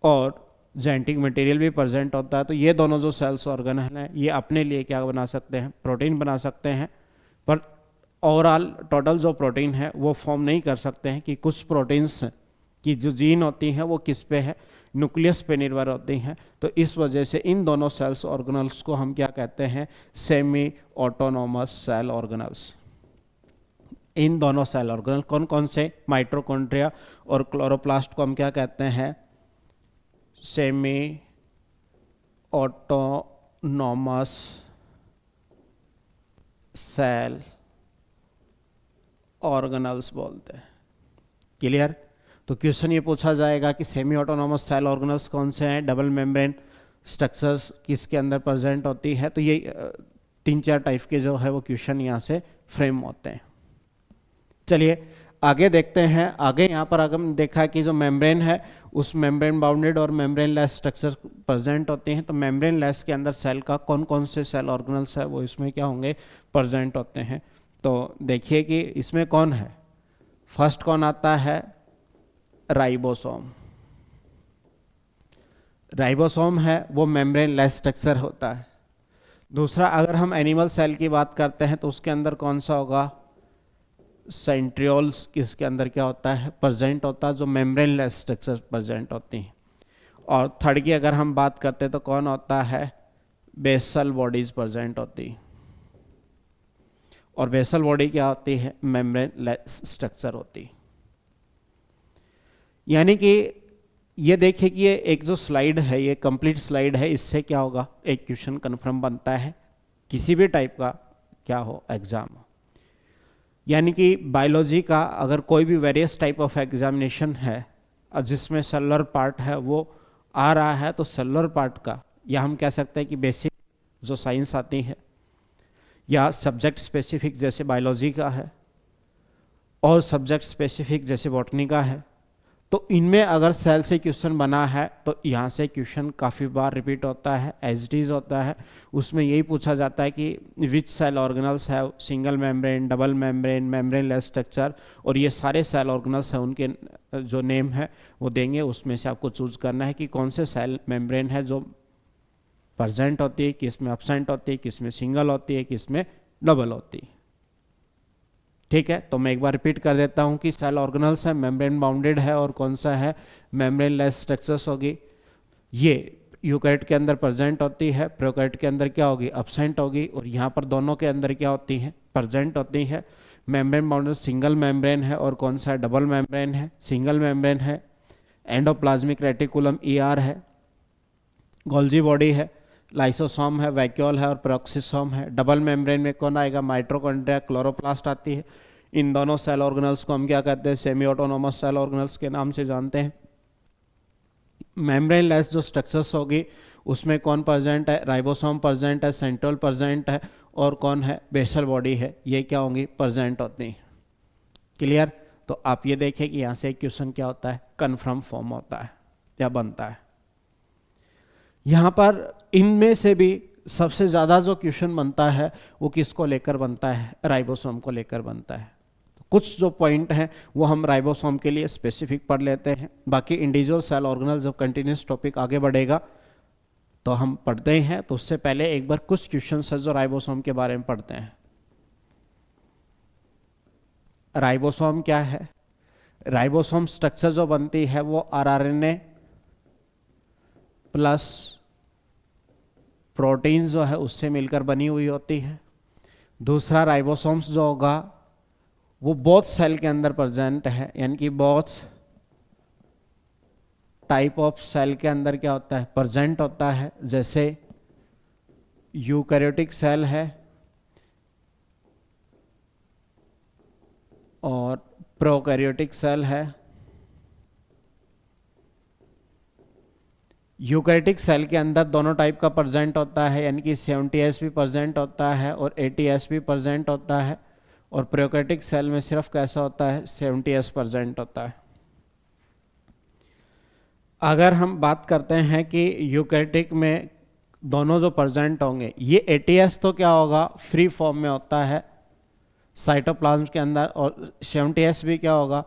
और जेनेटिक मटेरियल भी प्रेजेंट होता है। तो ये दोनों जो सेल्स ऑर्गेनल हैं ये अपने लिए क्या बना सकते हैं, प्रोटीन बना सकते हैं, पर ओवरऑल टोटल जो प्रोटीन है वो फॉर्म नहीं कर सकते हैं कि कुछ प्रोटीन्स की जो जीन होती हैं वो किस पे है, न्यूक्लियस पे निर्भर होती हैं। तो इस वजह से इन दोनों सेल्स ऑर्गेनल्स को हम क्या कहते हैं, सेमी ऑटोनोमस सेल ऑर्गेनल्स। इन दोनों सेल ऑर्गेनल कौन कौन से, माइटोकॉन्ड्रिया और क्लोरोप्लास्ट को हम क्या कहते हैं, सेमी ऑटोनोमस सेल ऑर्गेनल्स बोलते हैं। क्लियर? तो क्वेश्चन ये पूछा जाएगा कि सेमी ऑटोनोमस सेल ऑर्गेनल्स कौन से हैं, डबल मेम्ब्रेन स्ट्रक्चर्स किसके अंदर प्रेजेंट होती है। तो ये 3-4 टाइप के जो है वो क्वेश्चन यहाँ से फ्रेम होते हैं। चलिए आगे देखते हैं। आगे यहाँ पर अगर हम देखा कि जो मेम्ब्रेन है उस मेम्ब्रेन बाउंडेड और मेम्ब्रेन लेस स्ट्रक्चर प्रेजेंट होते हैं। तो मेम्ब्रेन लेस के अंदर सेल का कौन कौन से सेल ऑर्गेनल्स है वो इसमें क्या होंगे, प्रेजेंट होते हैं। तो देखिए कि इसमें कौन है, फर्स्ट कौन आता है, राइबोसोम। राइबोसोम है वो मेम्ब्रेन लेस स्ट्रक्चर होता है। दूसरा अगर हम एनिमल सेल की बात करते हैं तो उसके अंदर कौन सा होगा, सेंट्रियोल्स किसके अंदर क्या होता है, प्रेजेंट होता है, जो मेम्ब्रेन लेस स्ट्रक्चर प्रेजेंट होती हैं। और थर्ड की अगर हम बात करते हैं तो कौन होता है, बेसल बॉडीज प्रेजेंट होती है। और बेसल बॉडी क्या होती है, मेम्ब्रेन लेस स्ट्रक्चर होती है। यानी कि ये देखिए कि ये एक जो स्लाइड है ये कंप्लीट स्लाइड है, इससे क्या होगा, एक क्वेश्चन कन्फर्म बनता है किसी भी टाइप का क्या हो एग्जाम हो। यानी कि बायोलॉजी का अगर कोई भी वेरियस टाइप ऑफ एग्जामिनेशन है और जिसमें सेलुलर पार्ट है वो आ रहा है, तो सेलुलर पार्ट का या हम कह सकते हैं कि बेसिक जो साइंस आती है या सब्जेक्ट स्पेसिफिक जैसे बायोलॉजी का है और सब्जेक्ट स्पेसिफिक जैसे बॉटनी का है, तो इनमें अगर सेल से क्वेश्चन बना है तो यहाँ से क्वेश्चन काफ़ी बार रिपीट होता है, एज इट इज होता है। उसमें यही पूछा जाता है कि विच सेल ऑर्गेनल्स है, single membrane, double membrane, membrane less structure, और ये सारे सेल ऑर्गेनल्स हैं उनके जो नेम है वो देंगे। उसमें से आपको चूज करना है कि कौन से सेल मेम्ब्रेन है जो प्रेजेंट होती है, किस में एब्सेंट होती है, किस में सिंगल होती है, किस में डबल होती है। ठीक है, तो मैं एक बार रिपीट कर देता हूं कि सेल ऑर्गेनल्स है, मेम्ब्रेन बाउंडेड है और कौन सा है, मेम्ब्रेन लेस स्ट्रक्चर्स होगी। ये यूकैरियोट के अंदर प्रेजेंट होती है, प्रोकैरियोट के अंदर क्या होगी, एब्सेंट होगी, और यहाँ पर दोनों के अंदर क्या होती हैं, प्रेजेंट होती है। मेम्ब्रेन बाउंडेड सिंगल मेम्ब्रेन है और कौन सा है, डबल मेम्ब्रेन है। सिंगल मेम्ब्रेन है, एंडोप्लाज्मिक रेटिकुलम ER है, गोल्जी बॉडी है, लाइसोसोम है, वैक्यूल है और पेरोक्सिसोम है। डबल मेम्ब्रेन में कौन आएगा, माइटोकॉन्ड्रिया, क्लोरोप्लास्ट आती है। इन दोनों सेल ऑर्गेनल्स को हम क्या कहते हैं, सेमी ऑटोनोमस सेल ऑर्गेनल्स के नाम से जानते हैं। मेम्ब्रेन लेस जो स्ट्रक्चर्स होगी उसमें कौन प्रेजेंट है, राइबोसोम प्रेजेंट है, सेंट्रोल प्रेजेंट है और कौन है, बेसल बॉडी है, ये क्या होंगी, प्रेजेंट होती हैं। क्लियर? तो आप ये देखें कि यहाँ से एक क्वेश्चन क्या होता है, कन्फर्म फॉर्म होता है या बनता है। यहाँ पर इनमें से भी सबसे ज़्यादा जो क्वेश्चन बनता है वो किसको लेकर बनता है, राइबोसोम को लेकर बनता है। कुछ जो पॉइंट हैं वो हम राइबोसोम के लिए स्पेसिफिक पढ़ लेते हैं, बाकी इंडिविजुअल सेल ऑर्गेनल जब कंटिन्यूस टॉपिक आगे बढ़ेगा तो हम पढ़ते हैं। तो उससे पहले एक बार कुछ क्वेश्चन है जो राइबोसोम के बारे में पढ़ते हैं। राइबोसोम क्या है, राइबोसोम स्ट्रक्चर जो बनती है वो RNA प्लस प्रोटीन जो है उससे मिलकर बनी हुई होती है। दूसरा राइबोसोम्स जो होगा वो बोथ सेल के अंदर प्रेजेंट है, यानी कि बोथ टाइप ऑफ सेल के अंदर क्या होता है, प्रेजेंट होता है। जैसे यूकैरियोटिक सेल है और प्रोकैरियोटिक सेल है। यूकैरियोटिक सेल के अंदर दोनों टाइप का प्रेजेंट होता है, यानी कि 70S भी प्रेजेंट होता है और 80S भी प्रेजेंट होता है। और प्रोकैरियोटिक सेल में सिर्फ कैसा होता है, 70S प्रेजेंट होता है। अगर हम बात करते हैं कि यूकैरियोटिक में दोनों जो प्रेजेंट होंगे, ये 80S तो क्या होगा, फ्री फॉर्म में होता है साइटोप्लाज्म के अंदर, और 70S भी क्या होगा,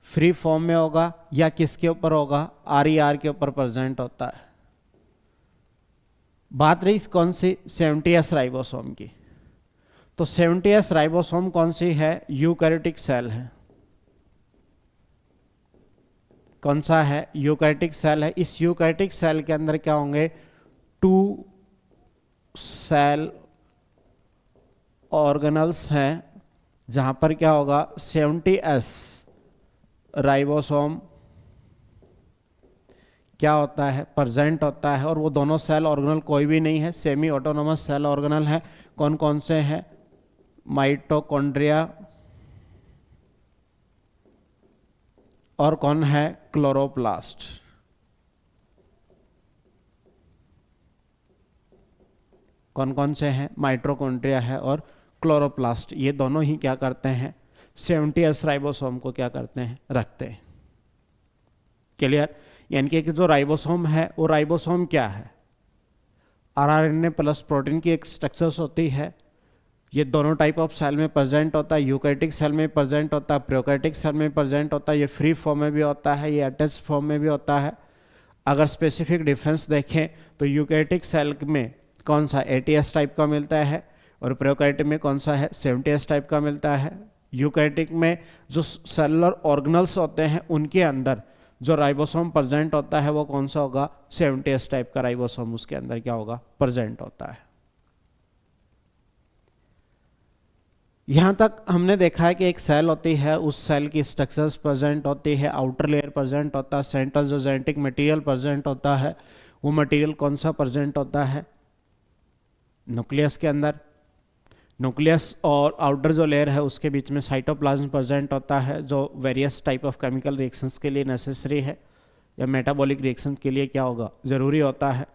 फ्री फॉर्म में होगा या किसके ऊपर होगा, आर के ऊपर प्रेजेंट होता है। बात रही कौन सी, 70S राइबोसोम की। तो 70S राइबोसोम कौन सी है, यूकैरियोटिक सेल है। कौन सा है, यूकैरियोटिक सेल है। इस यूकैरियोटिक सेल के अंदर क्या होंगे, 2 सेल ऑर्गेनल्स हैं, जहां पर क्या होगा 70S राइबोसोम क्या होता है, प्रेजेंट होता है। और वो दोनों सेल ऑर्गेनल कोई भी नहीं है, सेमी ऑटोनोमस सेल ऑर्गेनल है। कौन कौन से हैं, माइटोकॉन्ड्रिया और कौन है, क्लोरोप्लास्ट। कौन कौन से हैं, माइटोकॉन्ड्रिया है और क्लोरोप्लास्ट। ये दोनों ही क्या करते हैं, 70S राइबोसोम को क्या करते हैं, रखते हैं। क्लियर। यानी कि जो राइबोसोम है वो राइबोसोम क्या है, आरएनए प्लस प्रोटीन की एक स्ट्रक्चर्स होती है। ये दोनों टाइप ऑफ सेल में प्रेजेंट होता है, यूकैरियोटिक सेल में प्रेजेंट होता है, प्रोकैरियोटिक सेल में प्रेजेंट होता है। ये फ्री फॉर्म में भी होता है, ये अटैच फॉर्म में भी होता है। अगर स्पेसिफिक डिफरेंस देखें तो यूकैरियोटिक सेल में कौन सा 80S टाइप का मिलता है और प्रोकैरियोटिक में कौन सा है, 70S टाइप का मिलता है। यूकैरियोटिक में जो सेलुलर ऑर्गेनल्स होते हैं उनके अंदर जो राइबोसोम प्रेजेंट होता है वो कौन सा होगा, 70S टाइप का राइबोसोम उसके अंदर क्या होगा, प्रेजेंट होता है। यहां तक हमने देखा है कि एक सेल होती है, उस सेल की स्ट्रक्चर्स प्रेजेंट होती है, आउटर लेयर प्रेजेंट होता है, सेंट्रल जो जेनेटिक मटेरियल प्रेजेंट होता है वो मटेरियल कौन सा प्रेजेंट होता है, न्यूक्लियस के अंदर। न्यूक्लियस और आउटर जो लेयर है उसके बीच में साइटोप्लाज्म प्रेजेंट होता है, जो various type of chemical reactions के लिए नेसेसरी है या मेटाबॉलिक रिएक्शन के लिए क्या होगा, जरूरी होता है।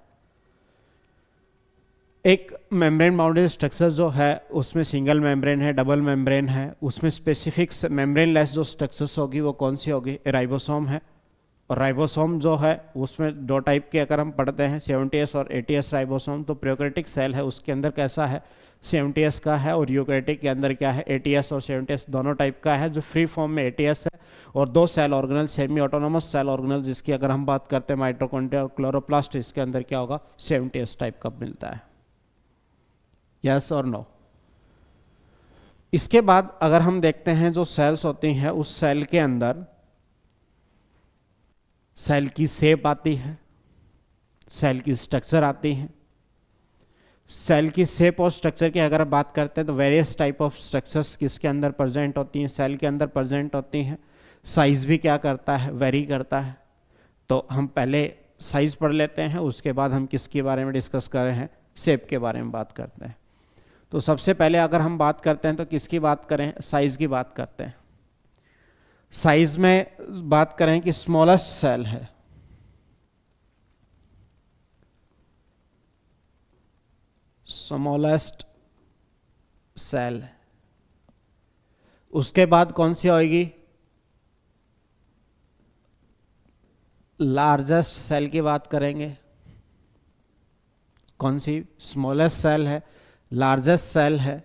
एक मेम्ब्रेन बाउंडेड स्ट्रक्चर जो है उसमें सिंगल मेम्ब्रेन है, डबल मेम्ब्रेन है, उसमें स्पेसिफिक मेम्ब्रेन लेस जो स्ट्रक्चर्स होगी वो कौन सी होगी, राइबोसोम है। और राइबोसोम जो है उसमें 2 टाइप के अगर हम पढ़ते हैं, 70S और 80S राइबोसोम। तो प्रोकैरियोटिक सेल है उसके अंदर कैसा है, 70S का है, और यूकैरियोटिक के अंदर क्या है, 80S और 70S दोनों टाइप का है। जो फ्री फॉर्म में 80S है और 2 cell organelle semi autonomous cell organelle जिसकी अगर हम बात करते हैं माइटोकॉन्ड्रिया और क्लोरोप्लास्ट, इसके अंदर क्या होगा, 70S टाइप का मिलता है। यस और नो। इसके बाद अगर हम देखते हैं जो सेल्स होती हैं उस सेल के अंदर सेल की शेप आती है, सेल की स्ट्रक्चर आती है। सेल की शेप और स्ट्रक्चर की अगर बात करते हैं तो वेरियस टाइप ऑफ स्ट्रक्चर्स किसके अंदर प्रेजेंट होती हैं, सेल के अंदर प्रेजेंट होती हैं। साइज भी क्या करता है, वेरी करता है। तो हम पहले साइज पढ़ लेते हैं, उसके बाद हम किसके बारे में डिस्कस कर रहे हैं, शेप के बारे में बात करते हैं। तो सबसे पहले अगर हम बात करते हैं तो किसकी बात करें, साइज की बात करते हैं। साइज में बात करें कि स्मॉलेस्ट सेल है, स्मॉलेस्ट सेल। उसके बाद कौन सी होगी, लार्जेस्ट सेल की बात करेंगे। कौन सी, स्मॉलेस्ट सेल है, लार्जेस्ट सेल है।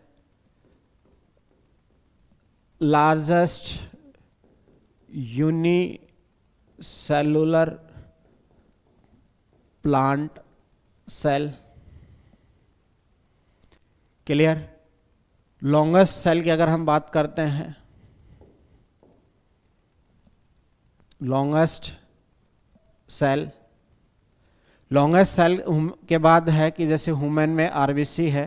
Largest unicellular plant cell. Clear. Longest cell की अगर हम बात करते हैं, लॉन्गेस्ट सेल, लॉन्गेस्ट सेल के बाद है कि जैसे ह्यूमन में आरबीसी है,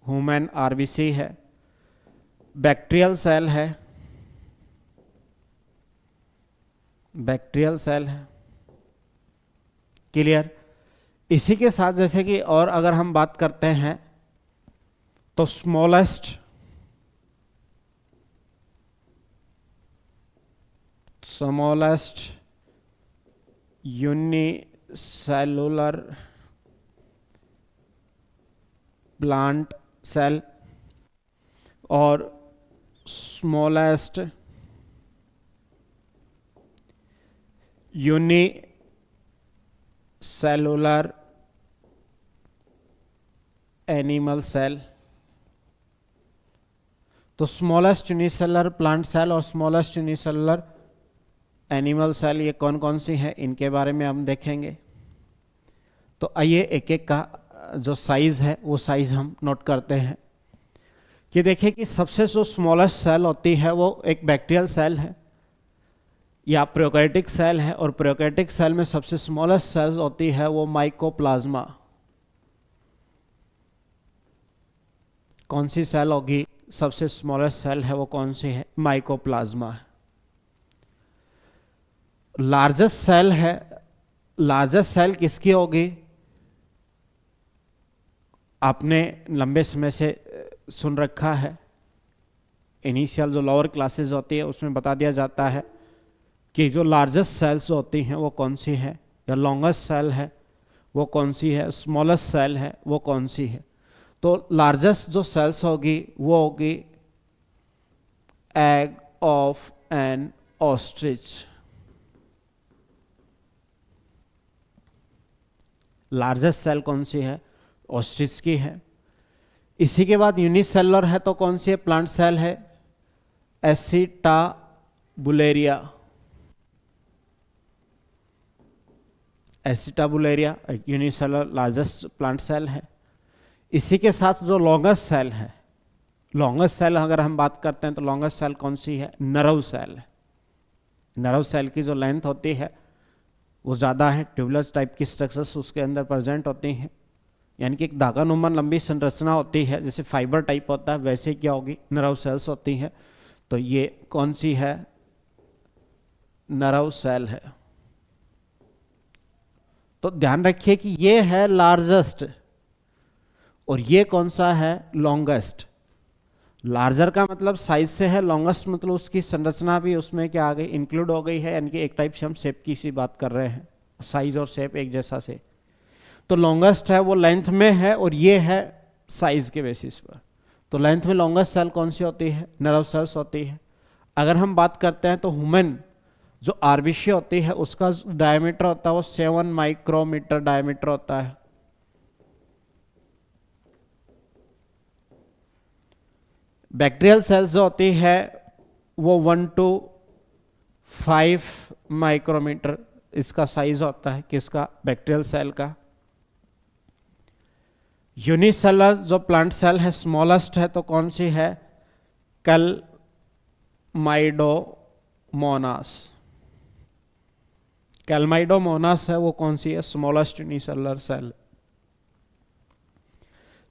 ह्यूमन आरबीसी है। बैक्टीरियल सेल है, बैक्टीरियल सेल है। क्लियर। इसी के साथ जैसे कि और अगर हम बात करते हैं तो स्मॉलेस्ट यूनिसेलुलर प्लांट सेल और स्मॉलेस्ट यूनिसेलुलर एनिमल सेल। तो स्मॉलेस्ट यूनिसेलुलर प्लांट सेल और स्मॉलेस्ट यूनिसेलुलर एनिमल सेल ये कौन कौन सी है, इनके बारे में हम देखेंगे। तो आइए एक एक का जो साइज है वो साइज हम नोट करते हैं। कि देखिए कि सबसे जो स्मॉलेस्ट सेल होती है वो एक बैक्टीरियल सेल है या प्रोकैरियोटिक सेल है, और प्रोकैरियोटिक सेल में सबसे स्मॉलेस्ट सेल होती है वो माइकोप्लाज्मा। कौन सी सेल होगी, सबसे स्मॉलेस्ट सेल है वो कौन सी है, माइकोप्लाज्मा है। लार्जेस्ट सेल है, लार्जेस्ट सेल किसकी होगी, आपने लंबे समय से सुन रखा है, इनिशियल जो लोअर क्लासेस होती है उसमें बता दिया जाता है कि जो लार्जेस्ट सेल्स होती हैं वो कौन सी है, या लॉन्गेस्ट सेल है वो कौन सी है, स्मॉलेस्ट सेल है वो कौन सी है। तो लार्जेस्ट जो सेल्स होगी वो होगी egg of an ostrich. Largest cell कौन सी है, ऑस्ट्रिच की है। इसी के बाद यूनिसेलुलर है तो कौन सी है, प्लांट सेल है एसिटाबुलेरिया। एसिटाबुलेरिया यूनिसेलुलर लार्जेस्ट प्लांट सेल है। इसी के साथ जो लॉन्गेस्ट सेल है, लॉन्गेस्ट सेल अगर हम बात करते हैं तो लॉन्गेस्ट सेल कौन सी है, नर्व सेल है। नर्व सेल की जो लेंथ होती है वो ज़्यादा है, ट्यूबुलस टाइप की स्ट्रक्चर्स उसके अंदर प्रेजेंट होती हैं, यानी कि एक धागानुमा लंबी संरचना होती है, जैसे फाइबर टाइप होता है वैसे क्या होगी, नर्व सेल्स होती हैं। तो ये कौन सी है, नर्व सेल है। तो ध्यान रखिए कि ये है लार्जेस्ट और ये कौन सा है, लॉन्गेस्ट। लार्जर का मतलब साइज से है, लॉन्गेस्ट मतलब उसकी संरचना भी उसमें क्या आ गई, इंक्लूड हो गई है, यानी कि एक टाइप से हम शेप की सी बात कर रहे हैं, साइज और शेप एक जैसा से। तो लॉन्गेस्ट है वो लेंथ में है और ये है साइज के बेसिस पर। तो लेंथ में लॉन्गेस्ट सेल कौन सी होती है, नर्व सेल्स होती है। अगर हम बात करते हैं तो ह्यूमन जो आरबीसी होती है उसका डायमीटर होता है वो 7 माइक्रोमीटर डायमीटर होता है। बैक्टीरियल सेल्स जो होती है वो 1 to 5 माइक्रोमीटर इसका साइज होता है, किसका, बैक्टीरियल सेल का। यूनिसेलुलर जो प्लांट सेल है स्मॉलेस्ट है तो कौन सी है, कैलमाइडोमोनास। कैलमाइडोमोनास है वो कौन सी है, smallest unicellular cell.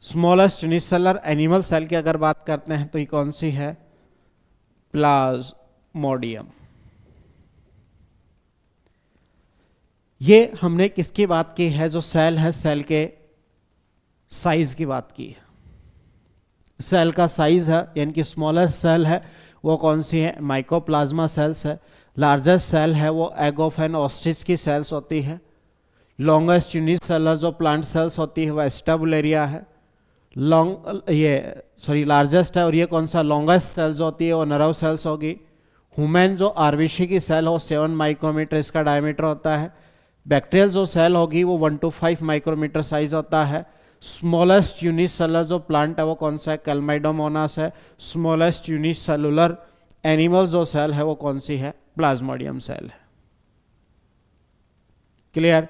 Smallest unicellular animal cell की अगर बात करते हैं तो ये कौन सी है, प्लाज्मोडियम। ये हमने किसकी बात की है, जो सेल है सेल के साइज की बात की है। सेल का साइज है यानी कि स्मॉलेस्ट सेल है वो कौन सी है, माइकोप्लाज्मा सेल्स है। लार्जेस्ट सेल है वो एग ऑफ एन ऑस्ट्रिच की सेल्स होती है। लॉन्गेस्ट यूनिसेलुलर जो प्लांट सेल्स होती है वो एसिटाबुलेरिया है। लार्जेस्ट है और ये कौन सा, लॉन्गेस्ट सेल्स होती है वो नर्व सेल्स होगी। ह्यूमन जो आरबीसी की सेल हो 7 माइक्रोमीटर इसका डायमीटर होता है। बैक्टीरियल जो सेल होगी वो 1 to 5 माइक्रोमीटर साइज होता है। स्मॉलेस्ट यूनिसेलुलर जो प्लांट है वो कौन सा है, कैलमाइडोमोनास है। स्मॉलेस्ट यूनिसेलुलर एनिमल जो सेल है वो कौन सी है, प्लाज्मोडियम सेल है। क्लियर।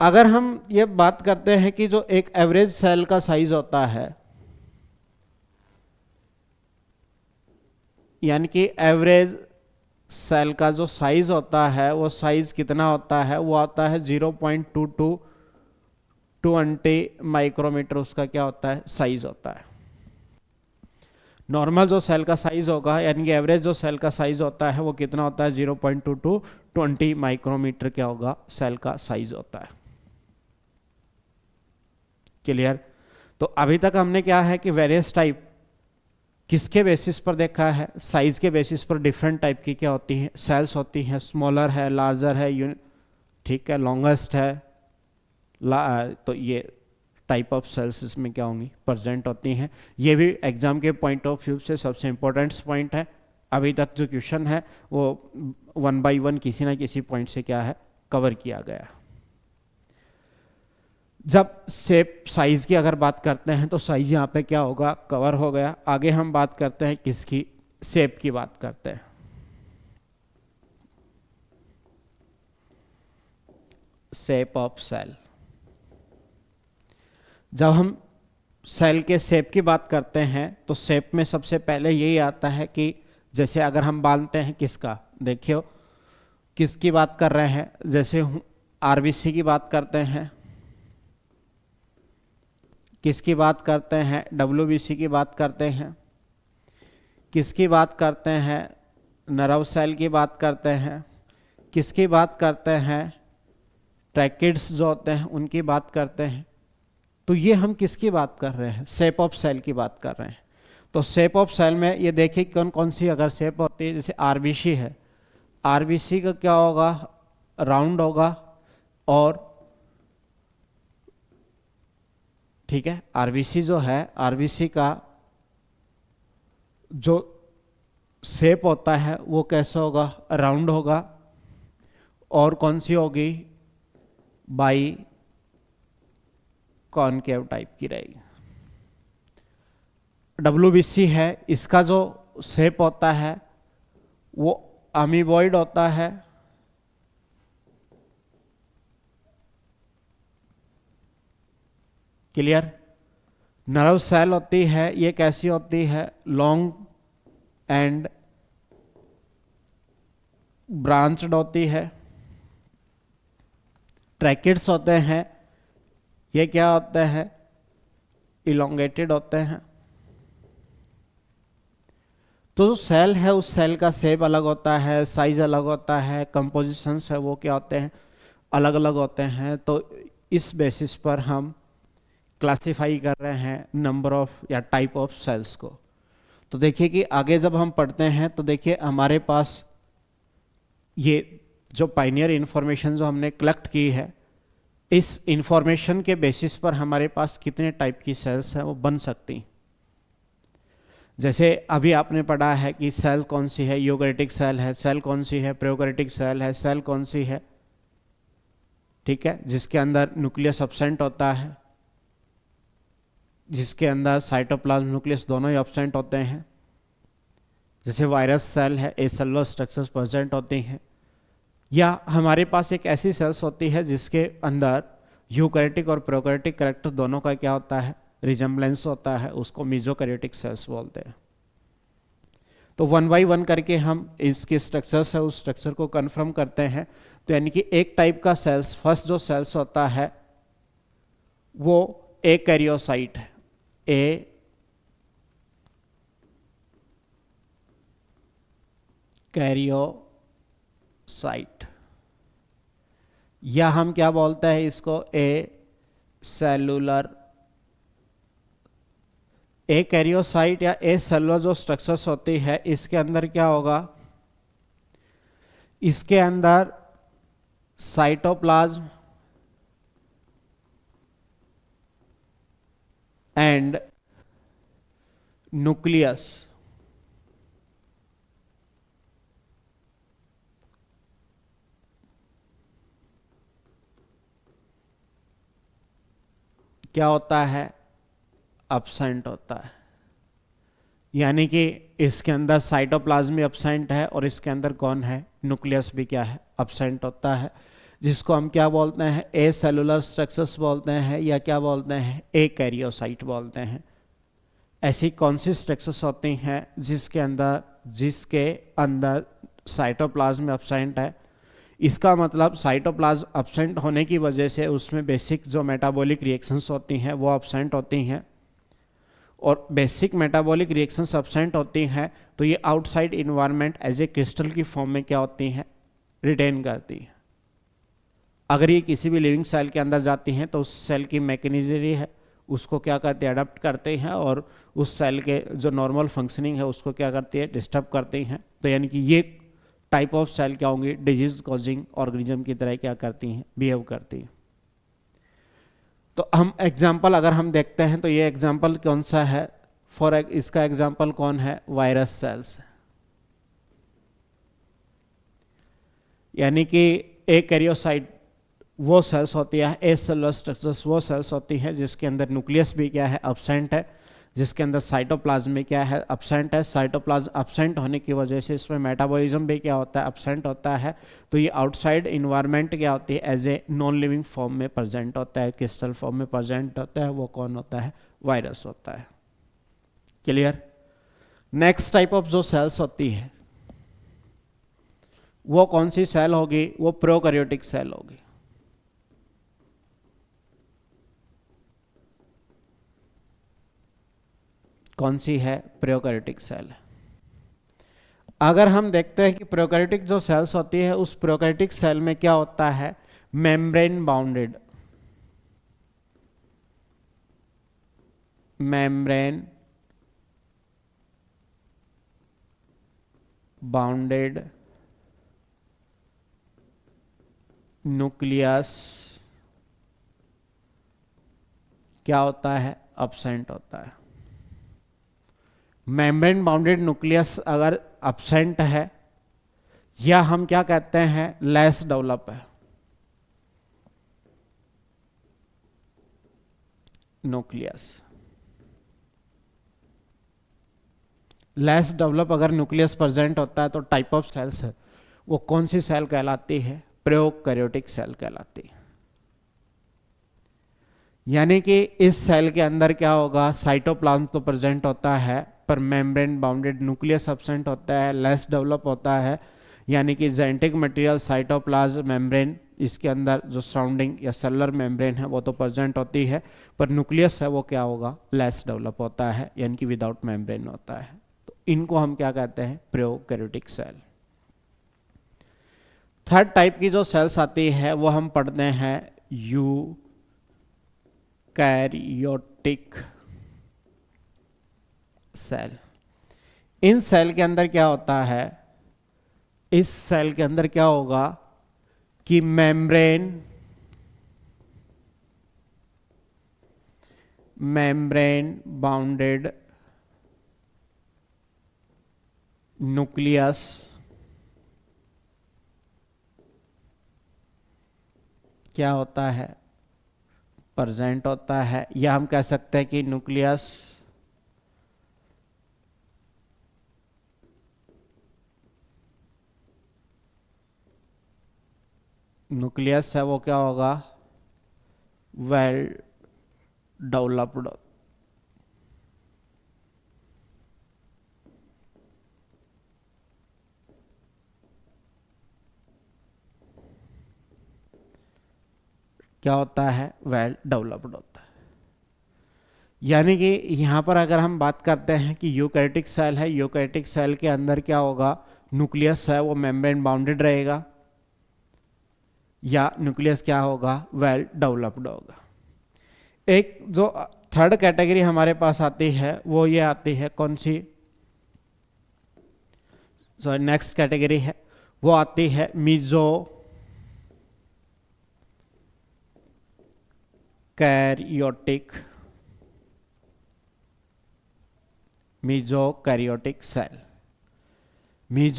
अगर हम ये बात करते हैं कि जो एक एवरेज सेल का साइज होता है, यानी कि एवरेज सेल का जो साइज होता है वो साइज कितना होता है, वो आता है 0.2 to 20 माइक्रोमीटर उसका क्या होता है, साइज होता है। नॉर्मल जो सेल का साइज होगा यानी कि एवरेज जो सेल का साइज होता है वो कितना होता है, 0.2 to 20 माइक्रोमीटर क्या होगा, सेल का साइज होता है। क्लियर। तो अभी तक हमने क्या है कि वेरियस टाइप किसके बेसिस पर देखा है, साइज के बेसिस पर डिफरेंट टाइप की क्या होती हैं, सेल्स होती हैं। स्मॉलर है, लार्जर है, ठीक है, लॉन्गेस्ट है, तो ये टाइप ऑफ सेल्स इसमें क्या होंगी, प्रेजेंट होती हैं। ये भी एग्जाम के पॉइंट ऑफ व्यू से सबसे इंपॉर्टेंट पॉइंट है। अभी तक जो क्वेश्चन है वो 1 by 1 किसी ना किसी पॉइंट से क्या है, कवर किया गया। जब शेप साइज की अगर बात करते हैं तो साइज यहाँ पे क्या होगा, कवर हो गया। आगे हम बात करते हैं किसकी, शेप की बात करते हैं। Shape of cell. जब हम सेल के शेप की बात करते हैं तो शेप में सबसे पहले यही आता है कि जैसे अगर हम बांधते हैं किसका, देखियो किसकी बात कर रहे हैं, जैसे आरबीसी की बात करते हैं, किसकी बात करते हैं, डब्ल्यूबीसी की बात करते हैं, किसकी बात करते हैं, नर्व सेल की बात करते हैं, किसकी बात करते हैं, ट्रैकिड्स जो होते हैं उनकी बात करते हैं। तो ये हम किसकी बात कर रहे हैं, शेप ऑफ सेल की बात कर रहे हैं। तो शेप ऑफ सेल में ये देखिए कौन कौन सी अगर शेप होती है, जैसे आरबीसी है, आरबीसी का क्या होगा, राउंड होगा, और ठीक है, आरबीसी जो है, आरबीसी का जो शेप होता है वो कैसा होगा, राउंड होगा, और कौन सी होगी, बाई कॉनकेव टाइप की रहेगी। डब्ल्यूबीसी है, इसका जो शेप होता है वो अमीबॉइड होता है, क्लियर। नर्व सेल होती है, ये कैसी होती है, लॉन्ग एंड ब्रांच्ड होती है। ट्रैकिड्स होते हैं, ये क्या होते हैं, इलोंगेटेड होते हैं। तो जो सेल है उस सेल का शेप अलग होता है, साइज अलग होता है, कंपोजिशंस है वो क्या होते हैं, अलग अलग होते हैं। तो इस बेसिस पर हम क्लासिफाई कर रहे हैं नंबर ऑफ या टाइप ऑफ सेल्स को। तो देखिए कि आगे जब हम पढ़ते हैं तो देखिए हमारे पास ये जो पाइनियर इंफॉर्मेशन जो हमने कलेक्ट की है, इस इंफॉर्मेशन के बेसिस पर हमारे पास कितने टाइप की सेल्स हैं वो बन सकती। जैसे अभी आपने पढ़ा है कि सेल कौन सी है, यूकैरियोटिक सेल है, सेल कौन सी है, प्रोकैरियोटिक सेल है, सेल कौन सी है, ठीक है, जिसके अंदर न्यूक्लियस एब्सेंट होता है, जिसके अंदर साइटोप्लाज्म न्यूक्लियस दोनों ही एब्सेंट होते हैं। जैसे वायरस सेल है, एसेलुलर स्ट्रक्चर्स प्रेजेंट होती हैं। या हमारे पास एक ऐसी सेल्स होती है जिसके अंदर यूकैरियोटिक और प्रोकैरियोटिक कैरेक्टर दोनों का क्या होता है, रिजेम्बलेंस होता है, उसको मेसोकैरियोटिक सेल्स बोलते हैं। तो वन बाई वन करके हम इसके स्ट्रक्चर्स है उस स्ट्रक्चर को कंफर्म करते हैं। तो यानी कि एक टाइप का सेल्स, फर्स्ट जो सेल्स होता है वो एकैरियोसाइट है, कैरियोसाइट, या हम क्या बोलते हैं इसको, सेलुलर। कैरियोसाइट या सेलुलर जो स्ट्रक्चर्स होती है इसके अंदर क्या होगा, इसके अंदर साइटोप्लाज्म एंड न्यूक्लियस क्या होता है, एब्सेंट होता है। यानी कि इसके अंदर साइटोप्लाज्म भी एब्सेंट है और इसके अंदर कौन है, न्यूक्लियस भी क्या है, एब्सेंट होता है, जिसको हम क्या बोलते हैं, सेलुलर स्ट्रक्चर्स बोलते हैं, या क्या बोलते हैं, कैरियोसाइट बोलते हैं। ऐसी कौन सी स्ट्रक्चर्स होती हैं जिसके अंदर साइटोप्लाज्म एब्सेंट है। इसका मतलब साइटोप्लाज्म एब्सेंट होने की वजह से उसमें बेसिक जो मेटाबॉलिक रिएक्शंस होती हैं वो एब्सेंट होती हैं, और बेसिक मेटाबॉलिक रिएक्शंस एब्सेंट होती हैं तो ये outside environment as a crystal की फॉर्म में क्या होती हैं, रिटेन करती है। अगर ये किसी भी लिविंग सेल के अंदर जाती हैं तो उस सेल की मैकेनिज्म है उसको क्या करते हैं, अडॉप्ट करते हैं, और उस सेल के जो नॉर्मल फंक्शनिंग है उसको क्या करती है, डिस्टर्ब करती हैं। तो यानी कि ये टाइप ऑफ सेल क्या होंगी, डिजीज कॉजिंग ऑर्गेनिज्म की तरह क्या करती हैं, बिहेव करती हैं। तो हम एग्जाम्पल अगर हम देखते हैं तो ये एग्जाम्पल कौन सा है, इसका एग्जाम्पल कौन है, वायरस सेल्स। यानी कि कैरियोसाइट वो सेल्स होती है, ए सेलुलर स्ट्रक्चर्स वो सेल्स होती है जिसके अंदर न्यूक्लियस भी क्या है, एब्सेंट है, जिसके अंदर साइटोप्लाज्म भी क्या है, एब्सेंट है। साइटोप्लाज्म एब्सेंट होने की वजह से इसमें मेटाबॉलिज्म भी क्या होता है, एब्सेंट होता है। तो ये आउटसाइड इन्वायरमेंट क्या होती है, as a non living form में प्रेजेंट होता है, क्रिस्टल फॉर्म में प्रेजेंट होता है। वो कौन होता है, वायरस होता है। क्लियर। नेक्स्ट टाइप ऑफ जो सेल्स होती है वो कौन सी सेल होगी, वो प्रोकैरियोटिक सेल होगी। कौन सी है, प्रोकैरियोटिक सेल। अगर हम देखते हैं कि प्रोकैरियोटिक जो सेल्स होती है उस प्रोकैरियोटिक सेल में क्या होता है, membrane bounded, membrane bounded nucleus क्या होता है, एब्सेंट होता है। मेम्ब्रेन बाउंडेड न्यूक्लियस अगर एब्सेंट है या हम क्या कहते हैं, लेस डेवलप है न्यूक्लियस। लेस डेवलप अगर न्यूक्लियस प्रेजेंट होता है तो टाइप ऑफ सेल्स है वो कौन सी सेल कहलाती है, प्रोकैरियोटिक सेल कहलाती है। यानी कि इस सेल के अंदर क्या होगा, साइटोप्लाज्म तो प्रेजेंट होता है पर मेम्ब्रेन बाउंडेड न्यूक्लियस एब्सेंट होता है, लेस डेवलप होता है। यानी कि जेनेटिक मटेरियल, साइटोप्लाज्म, मेम्ब्रेन, इसके अंदर जो सराउंडिंग या सेलुलर मेम्ब्रेन है वो तो प्रेजेंट होती है पर न्यूक्लियस है वो क्या होगा, लेस डेवलप होता है, यानी कि विदाउट मेम्ब्रेन होता है। तो इनको हम क्या कहते हैं, प्रोकैरियोटिक सेल। थर्ड टाइप की जो सेल्स आती है वो हम पढ़ते हैं यूकैरियोटिक सेल। इन सेल के अंदर क्या होता है, इस सेल के अंदर क्या होगा कि मेम्ब्रेन बाउंडेड न्यूक्लियस क्या होता है, प्रेजेंट होता है। या हम कह सकते हैं कि न्यूक्लियस है वो क्या होगा, वेल डेवलप्ड। क्या होता है, वेल डेवलप्ड होता है। यानी कि यहाँ पर अगर हम बात करते हैं कि यूकैरियोटिक सेल है, यूकैरियोटिक सेल के अंदर क्या होगा, न्यूक्लियस है वो मेम्ब्रेन बाउंडेड रहेगा या न्यूक्लियस क्या होगा, वेल डेवलप्ड होगा। एक जो थर्ड कैटेगरी हमारे पास आती है वो ये आती है, कौन सी, नेक्स्ट कैटेगरी है वो आती है मीजोकैरियोटिक सेल।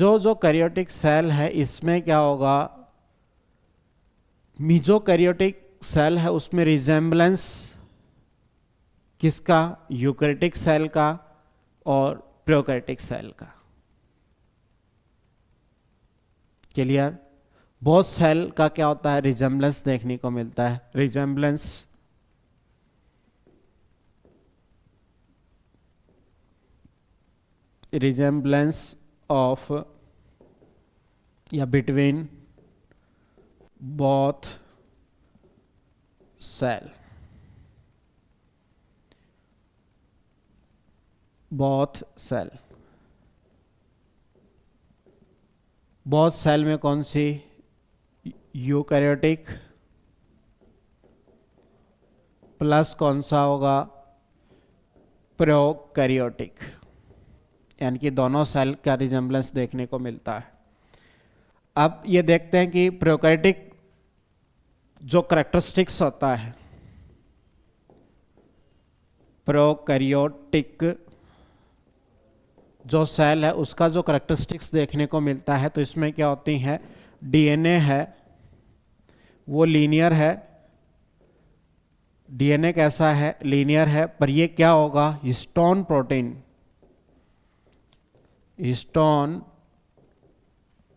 जो कैरियोटिक सेल है इसमें क्या होगा, मीजोकैरियोटिक सेल है उसमें रिजेम्बलेंस किसका, यूकैरियोटिक सेल का और प्रोकैरियोटिक सेल का। क्लियर। बहुत सेल का क्या होता है, रिजेम्बलेंस देखने को मिलता है, रिजेम्बलेंस ऑफ या between both cell, both cell में कौन सी, यूकैरियोटिक प्लस कौन सा होगा, प्रोकैरियोटिक। यानी कि दोनों सेल का रिजेम्बलेंस देखने को मिलता है। अब ये देखते हैं कि प्रोकैरियोटिक जो करैक्टरिस्टिक्स होता है, प्रोकैरियोटिक जो सेल है उसका जो करैक्टरिस्टिक्स देखने को मिलता है, तो इसमें क्या होती हैं, डीएनए है वो लीनियर है, डीएनए कैसा है, लीनियर है, पर ये क्या होगा, हिस्टोन प्रोटीन, हिस्टोन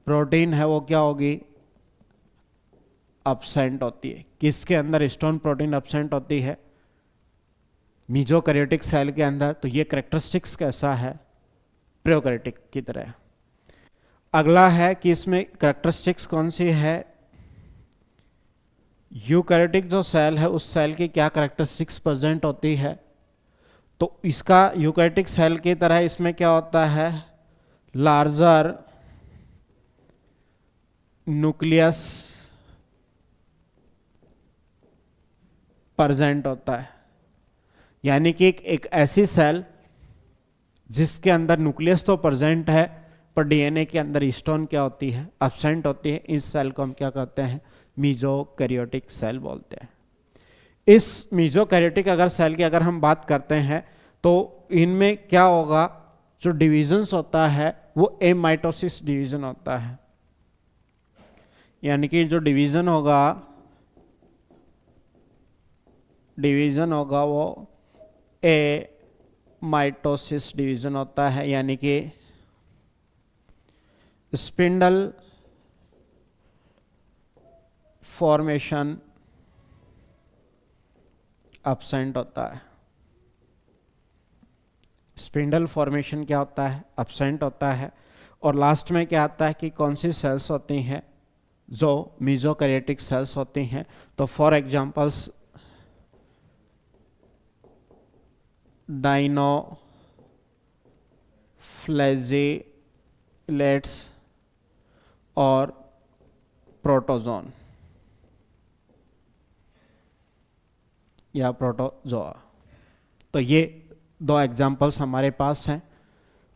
प्रोटीन है वो क्या होगी, एब्सेंट होती है। किसके अंदर हिस्टोन प्रोटीन एब्सेंट होती है, मीजोकैरियोटिक सेल के अंदर। तो ये कैरेक्टरिस्टिक्स कैसा है, प्रोकैरियोटिक की तरह। अगला है कि इसमें कैरेक्टरिस्टिक्स कौन सी है, यूकैरियोटिक जो सेल है उस सेल की क्या कैरेक्टरिस्टिक्स प्रेजेंट होती है। तो इसका यूकैरियोटिक सेल की तरह इसमें क्या होता है, लार्जर न्यूक्लियस प्रेजेंट होता है, यानी कि एक ऐसी सेल जिसके अंदर न्यूक्लियस तो प्रेजेंट है पर डीएनए के अंदर हिस्टोन क्या होती है, एब्सेंट होती है। इस सेल को हम क्या कहते हैं, मीजोकैरियोटिक सेल बोलते हैं। इस मीजोकैरियोटिक अगर सेल की अगर हम बात करते हैं तो इनमें क्या होगा, जो डिविजन्स होता है वो एमाइटोसिस डिवीजन होता है, यानी कि जो डिवीजन होगा वो एमाइटोसिस डिवीजन होता है, यानी कि स्पिंडल फॉर्मेशन एब्सेंट होता है। स्पिंडल फॉर्मेशन क्या होता है, एब्सेंट होता है। और लास्ट में क्या आता है कि कौन सी सेल्स होती हैं जो मीजोकैरियोटिक सेल्स होती हैं। तो फॉर एग्जांपल्स डाइनोफ्लैजिलेट्स और प्रोटोजोन या प्रोटोजोआ। तो ये दो एग्जाम्पल्स हमारे पास हैं।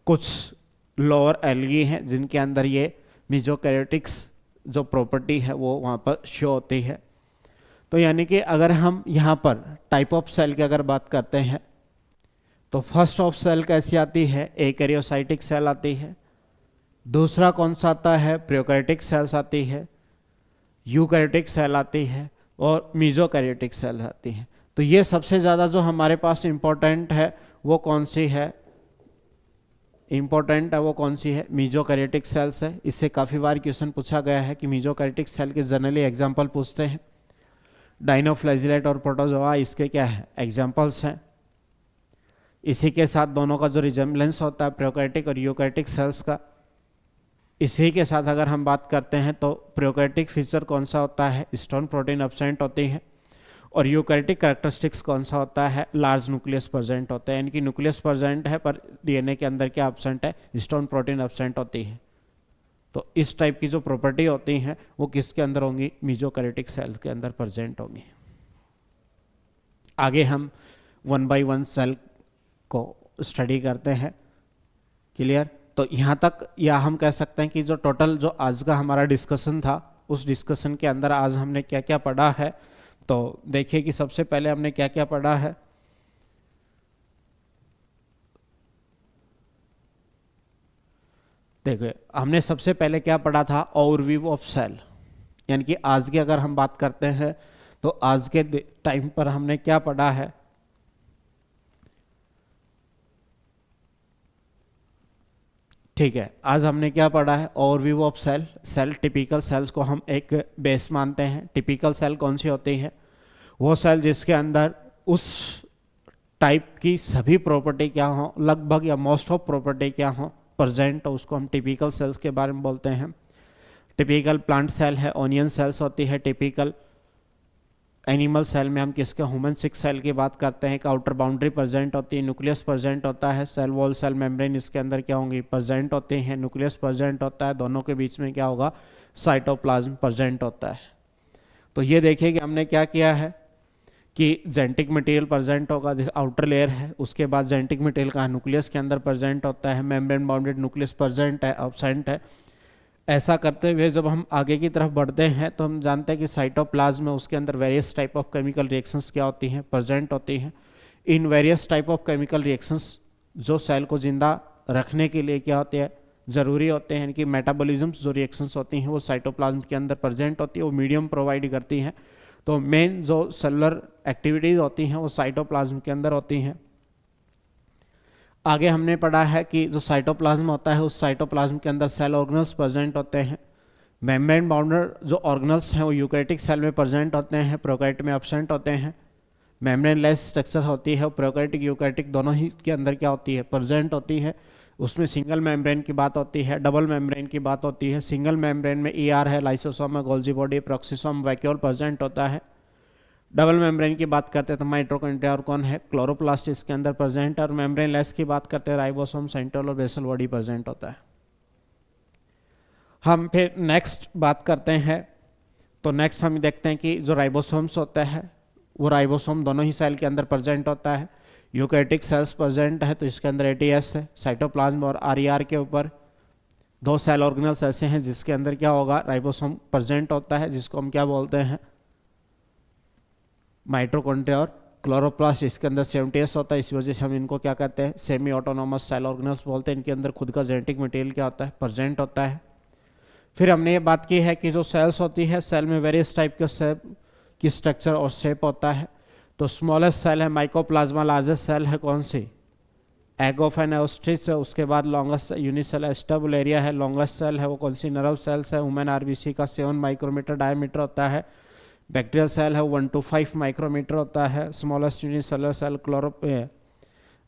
कुछ लोअर एल्गी हैं जिनके अंदर ये मीजोकैरियोटिक्स जो प्रॉपर्टी है वो वहाँ पर शो होती है। तो यानी कि अगर हम यहाँ पर टाइप ऑफ सेल की अगर बात करते हैं तो फर्स्ट ऑफ सेल कैसी आती है, एकैरियोसाइटिक सेल आती है। दूसरा कौन सा आता है, प्रोकैरियोटिक सेल्स आती है, यूकैरियोटिक सेल आती है और मीजोकैरियोटिक सेल आती है। तो ये सबसे ज़्यादा जो हमारे पास इम्पोर्टेंट है वो कौन सी है, वो कौन सी है, मीजोकैरियोटिक सेल्स है। इससे काफ़ी बार क्वेश्चन पूछा गया है कि मीजोकैरियोटिक सेल के जनरली एग्जाम्पल पूछते हैं। डाइनोफ्लैजिलेट और प्रोटोजोआ इसके क्या है, एग्जाम्पल्स हैं। इसी के साथ दोनों का जो रिजेम्बलेंस होता है प्रोकैरियोटिक और यूकैरियोटिक सेल्स का, इसी के साथ अगर हम बात करते हैं तो प्रोकैरियोटिक फीचर कौन सा होता है, हिस्टोन प्रोटीन एब्सेंट होती है। और यूकैरियोटिक कैरेक्टरिस्टिक्स कौन सा होता है, लार्ज न्यूक्लियस प्रेजेंट होता है, यानी कि न्यूक्लियस प्रेजेंट है पर डीएनए के अंदर क्या एब्सेंट है, हिस्टोन प्रोटीन एब्सेंट होती है। तो इस टाइप की जो प्रॉपर्टी होती हैं वो किसके अंदर होंगी, मीजोकैरियोटिक सेल के अंदर प्रेजेंट होंगी। आगे हम 1 by 1 सेल को स्टडी करते हैं। क्लियर। तो यहाँ तक या हम कह सकते हैं कि जो टोटल जो आज का हमारा डिस्कशन था उस डिस्कशन के अंदर आज हमने क्या क्या पढ़ा है। तो देखिए कि सबसे पहले हमने क्या क्या पढ़ा है। देखिए हमने सबसे पहले क्या पढ़ा था, ओवरव्यू ऑफ सेल, यानी कि आज की अगर हम बात करते हैं तो आज के टाइम पर हमने क्या पढ़ा है, ठीक है। आज हमने क्या पढ़ा है, overview of cell. Cell typical cells को हम एक बेस मानते हैं। टिपिकल सेल कौन सी होती है, वो सेल जिसके अंदर उस टाइप की सभी प्रॉपर्टी क्या हो, लगभग या मोस्ट ऑफ प्रॉपर्टी क्या हो, प्रेजेंट हो, उसको हम टिपिकल सेल्स के बारे में बोलते हैं। टिपिकल प्लांट सेल है, ओनियन सेल्स होती है। टिपिकल एनिमल सेल में हम किसके, ह्यूमन सिक्स सेल की बात करते हैं। एक आउटर बाउंड्री प्रेजेंट होती है, न्यूक्लियस प्रेजेंट होता है, सेल वॉल सेल मेम्ब्रेन इसके अंदर क्या होंगी, प्रेजेंट होते हैं, न्यूक्लियस प्रेजेंट होता है, दोनों के बीच में क्या होगा, साइटोप्लाज्म प्रेजेंट होता है। तो ये देखिए कि हमने क्या किया है कि जेनेटिक मटेरियल प्रेजेंट होगा, आउटर लेयर है, उसके बाद जेनेटिक मटेरियल का न्यूक्लियस के अंदर प्रेजेंट होता है, मेम्ब्रेन बाउंडेड न्यूक्लियस प्रेजेंट है, एब्सेंट है। ऐसा करते हुए जब हम आगे की तरफ बढ़ते हैं तो हम जानते हैं कि साइटोप्लाज्म में उसके अंदर various type of chemical reactions क्या होती हैं, प्रेजेंट होती हैं। In various type of chemical reactions जो सेल को जिंदा रखने के लिए क्या होते हैं, ज़रूरी होते हैं, इनकी मेटाबॉलिज्म्स जो रिएक्शंस होती हैं वो साइटोप्लाज्म के अंदर प्रेजेंट होती है, वो मीडियम प्रोवाइड करती हैं। तो मेन जो सेलुलर एक्टिविटीज़ होती हैं वो साइटोप्लाज्म के अंदर होती हैं। आगे हमने पढ़ा है कि जो साइटोप्लाज्म होता है उस साइटोप्लाज्म के अंदर सेल ऑर्गेनल्स प्रेजेंट होते हैं। मेम्ब्रेन बाउंडेड जो ऑर्गेनल्स हैं वो यूकैरियोटिक सेल में प्रेजेंट होते हैं, प्रोकैरियोट में एब्सेंट होते हैं। मेम्ब्रेन लेस स्ट्रक्चर होती है वो प्रोकैरियोटिक यूकैरियोटिक दोनों ही के अंदर क्या होती है, प्रेजेंट होती है। उसमें सिंगल मेम्ब्रेन की बात होती है, डबल मेम्ब्रेन की बात होती है। सिंगल मेम्ब्रेन में ER है, लाइसोसोम है, गोल्जी बॉडी, प्रोक्सिसोम, वैक्यूल प्रेजेंट होता है। डबल मेम्ब्रेन की बात करते हैं तो माइटोकॉन्ड्रिया और कौन है, क्लोरोप्लास्ट इसके अंदर प्रेजेंट है। और मेम्ब्रेन लेस की बात करते हैं राइबोसोम, सेंट्रोल और बेसल बॉडी प्रेजेंट होता है। हम फिर नेक्स्ट बात करते हैं तो नेक्स्ट हम देखते हैं कि जो राइबोसोम्स होता है वो राइबोसोम दोनों ही सेल के अंदर प्रेजेंट होता है। यूकैरियोटिक सेल्स प्रेजेंट है तो इसके अंदर ATS है। साइटोप्लाज्म और RER के ऊपर दो सेल ऑर्गेनल्स ऐसे हैं जिसके अंदर क्या होगा, राइबोसोम प्रेजेंट होता है, जिसको हम क्या बोलते हैं, माइटोकॉन्ड्रिया और क्लोरोप्लास्ट। इसके अंदर 70S होता है, इस वजह से हम इनको क्या कहते हैं, सेमी ऑटोनोमस सेल ऑर्गेनल्स बोलते हैं। इनके अंदर खुद का जेनेटिक मटेरियल क्या होता है, प्रेजेंट होता है। फिर हमने ये बात की है कि जो सेल्स होती है, सेल में वेरियस टाइप के सेल की स्ट्रक्चर और शेप होता है। तो स्मॉलेस्ट सेल है माइकोप्लाज्मा, लार्जेस्ट सेल है कौन सी, एग ऑफ एन ऑस्ट्रिच है। उसके बाद लॉन्गेस्ट यूनिसेल स्टेबुलेरिया है, लॉन्गेस्ट सेल है वो कौन सी, नर्व सेल्स है। ह्यूमन RBC का 7 माइक्रोमीटर डायमीटर होता है। बैक्टीरियल सेल है 1 to 5 माइक्रोमीटर होता है। स्मॉलेस्ट यूनिसेलर सेल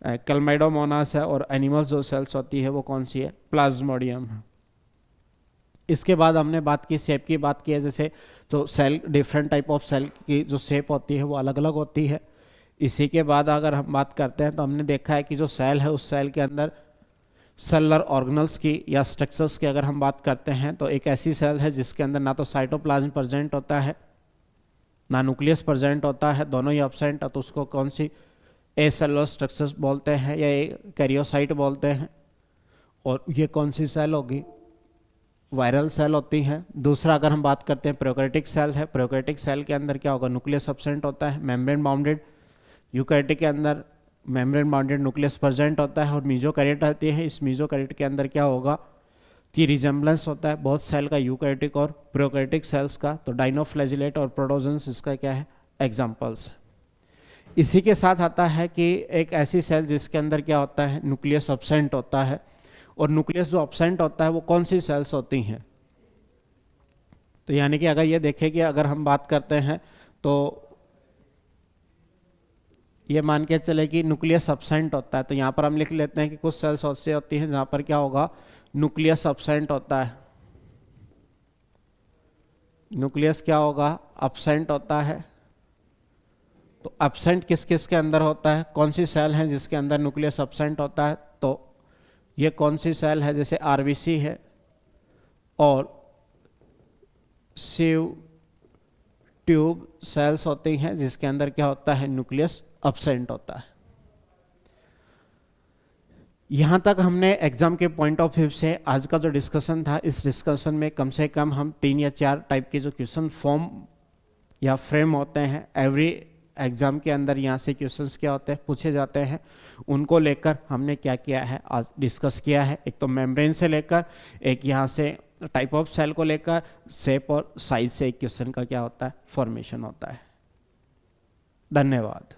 क्लमाइडोमोनास है। और एनिमल्स जो सेल्स होती है वो कौन सी है, प्लाज्मोडियम है। इसके बाद हमने बात की शेप की बात की है, जैसे तो cell different type of cell की जो शेप होती है वो अलग अलग होती है। इसी के बाद अगर हम बात करते हैं तो हमने देखा है कि जो सेल है उस सेल के अंदर सेलुलर ऑर्गेनल्स की या स्ट्रक्चर्स की अगर हम बात करते हैं तो एक ऐसी सेल है जिसके अंदर ना तो साइटोप्लाज्म प्रेजेंट होता है ना न्यूक्लियस प्रेजेंट होता है, दोनों ही एब्सेंट है। तो उसको कौन सी एसेलुलर स्ट्रक्चर्स बोलते हैं या कैरियोसाइट बोलते हैं। और ये कौन सी सेल होगी, वायरल सेल होती है। दूसरा अगर हम बात करते हैं प्रोकैरियोटिक सेल है, प्रोकैरियोटिक सेल के अंदर क्या होगा, न्यूक्लियस एब्सेंट होता है। मेम्ब्रेन बाउंडेड यूकैरियोटिक के अंदर मेम्ब्रेन बाउंडेड न्यूक्लियस प्रेजेंट होता है। और मीजोकैरियोट आती है, इस मीजोकैरियोट के अंदर क्या होगा कि रिजेम्बलेंस होता है बहुत सेल का, यूकैरियोटिक और प्रोकैरियोटिक सेल्स का। तो डाइनोफ्लैजिलेट और प्रोटोजन्स इसका क्या है, एग्जाम्पल्स। इसी के साथ आता है कि एक ऐसी सेल जिसके अंदर क्या होता है, न्यूक्लियस एब्सेंट होता है। और न्यूक्लियस जो एब्सेंट होता है वो कौन सी सेल्स होती हैं, तो यानी कि अगर ये देखें कि अगर हम बात करते हैं तो ये मान के चले कि न्यूक्लियस एब्सेंट होता है, तो यहाँ पर हम लिख लेते हैं कि कुछ सेल्स ऐसी होती हैं जहाँ पर क्या होगा, न्यूक्लियस एब्सेंट होता है। न्यूक्लियस क्या होगा, एब्सेंट होता है। तो एब्सेंट किस किस के अंदर होता है, कौन सी सेल है जिसके अंदर न्यूक्लियस एब्सेंट होता है, तो ये कौन सी सेल है, जैसे RBC है और सिव ट्यूब सेल्स होती हैं जिसके अंदर क्या होता है, न्यूक्लियस एब्सेंट होता है। यहाँ तक हमने एग्जाम के पॉइंट ऑफ व्यू से आज का जो डिस्कशन था, इस डिस्कशन में कम से कम हम 3 या 4 टाइप के जो क्वेश्चन फॉर्म या फ्रेम होते हैं एवरी एग्जाम के अंदर, यहाँ से क्वेश्चंस क्या होते हैं, पूछे जाते हैं, उनको लेकर हमने क्या किया है, आज डिस्कस किया है। एक तो मेम्ब्रेन से लेकर, एक यहाँ से टाइप ऑफ सेल को लेकर, शेप और साइज से एक क्वेश्चन का क्या होता है, फॉर्मेशन होता है। धन्यवाद।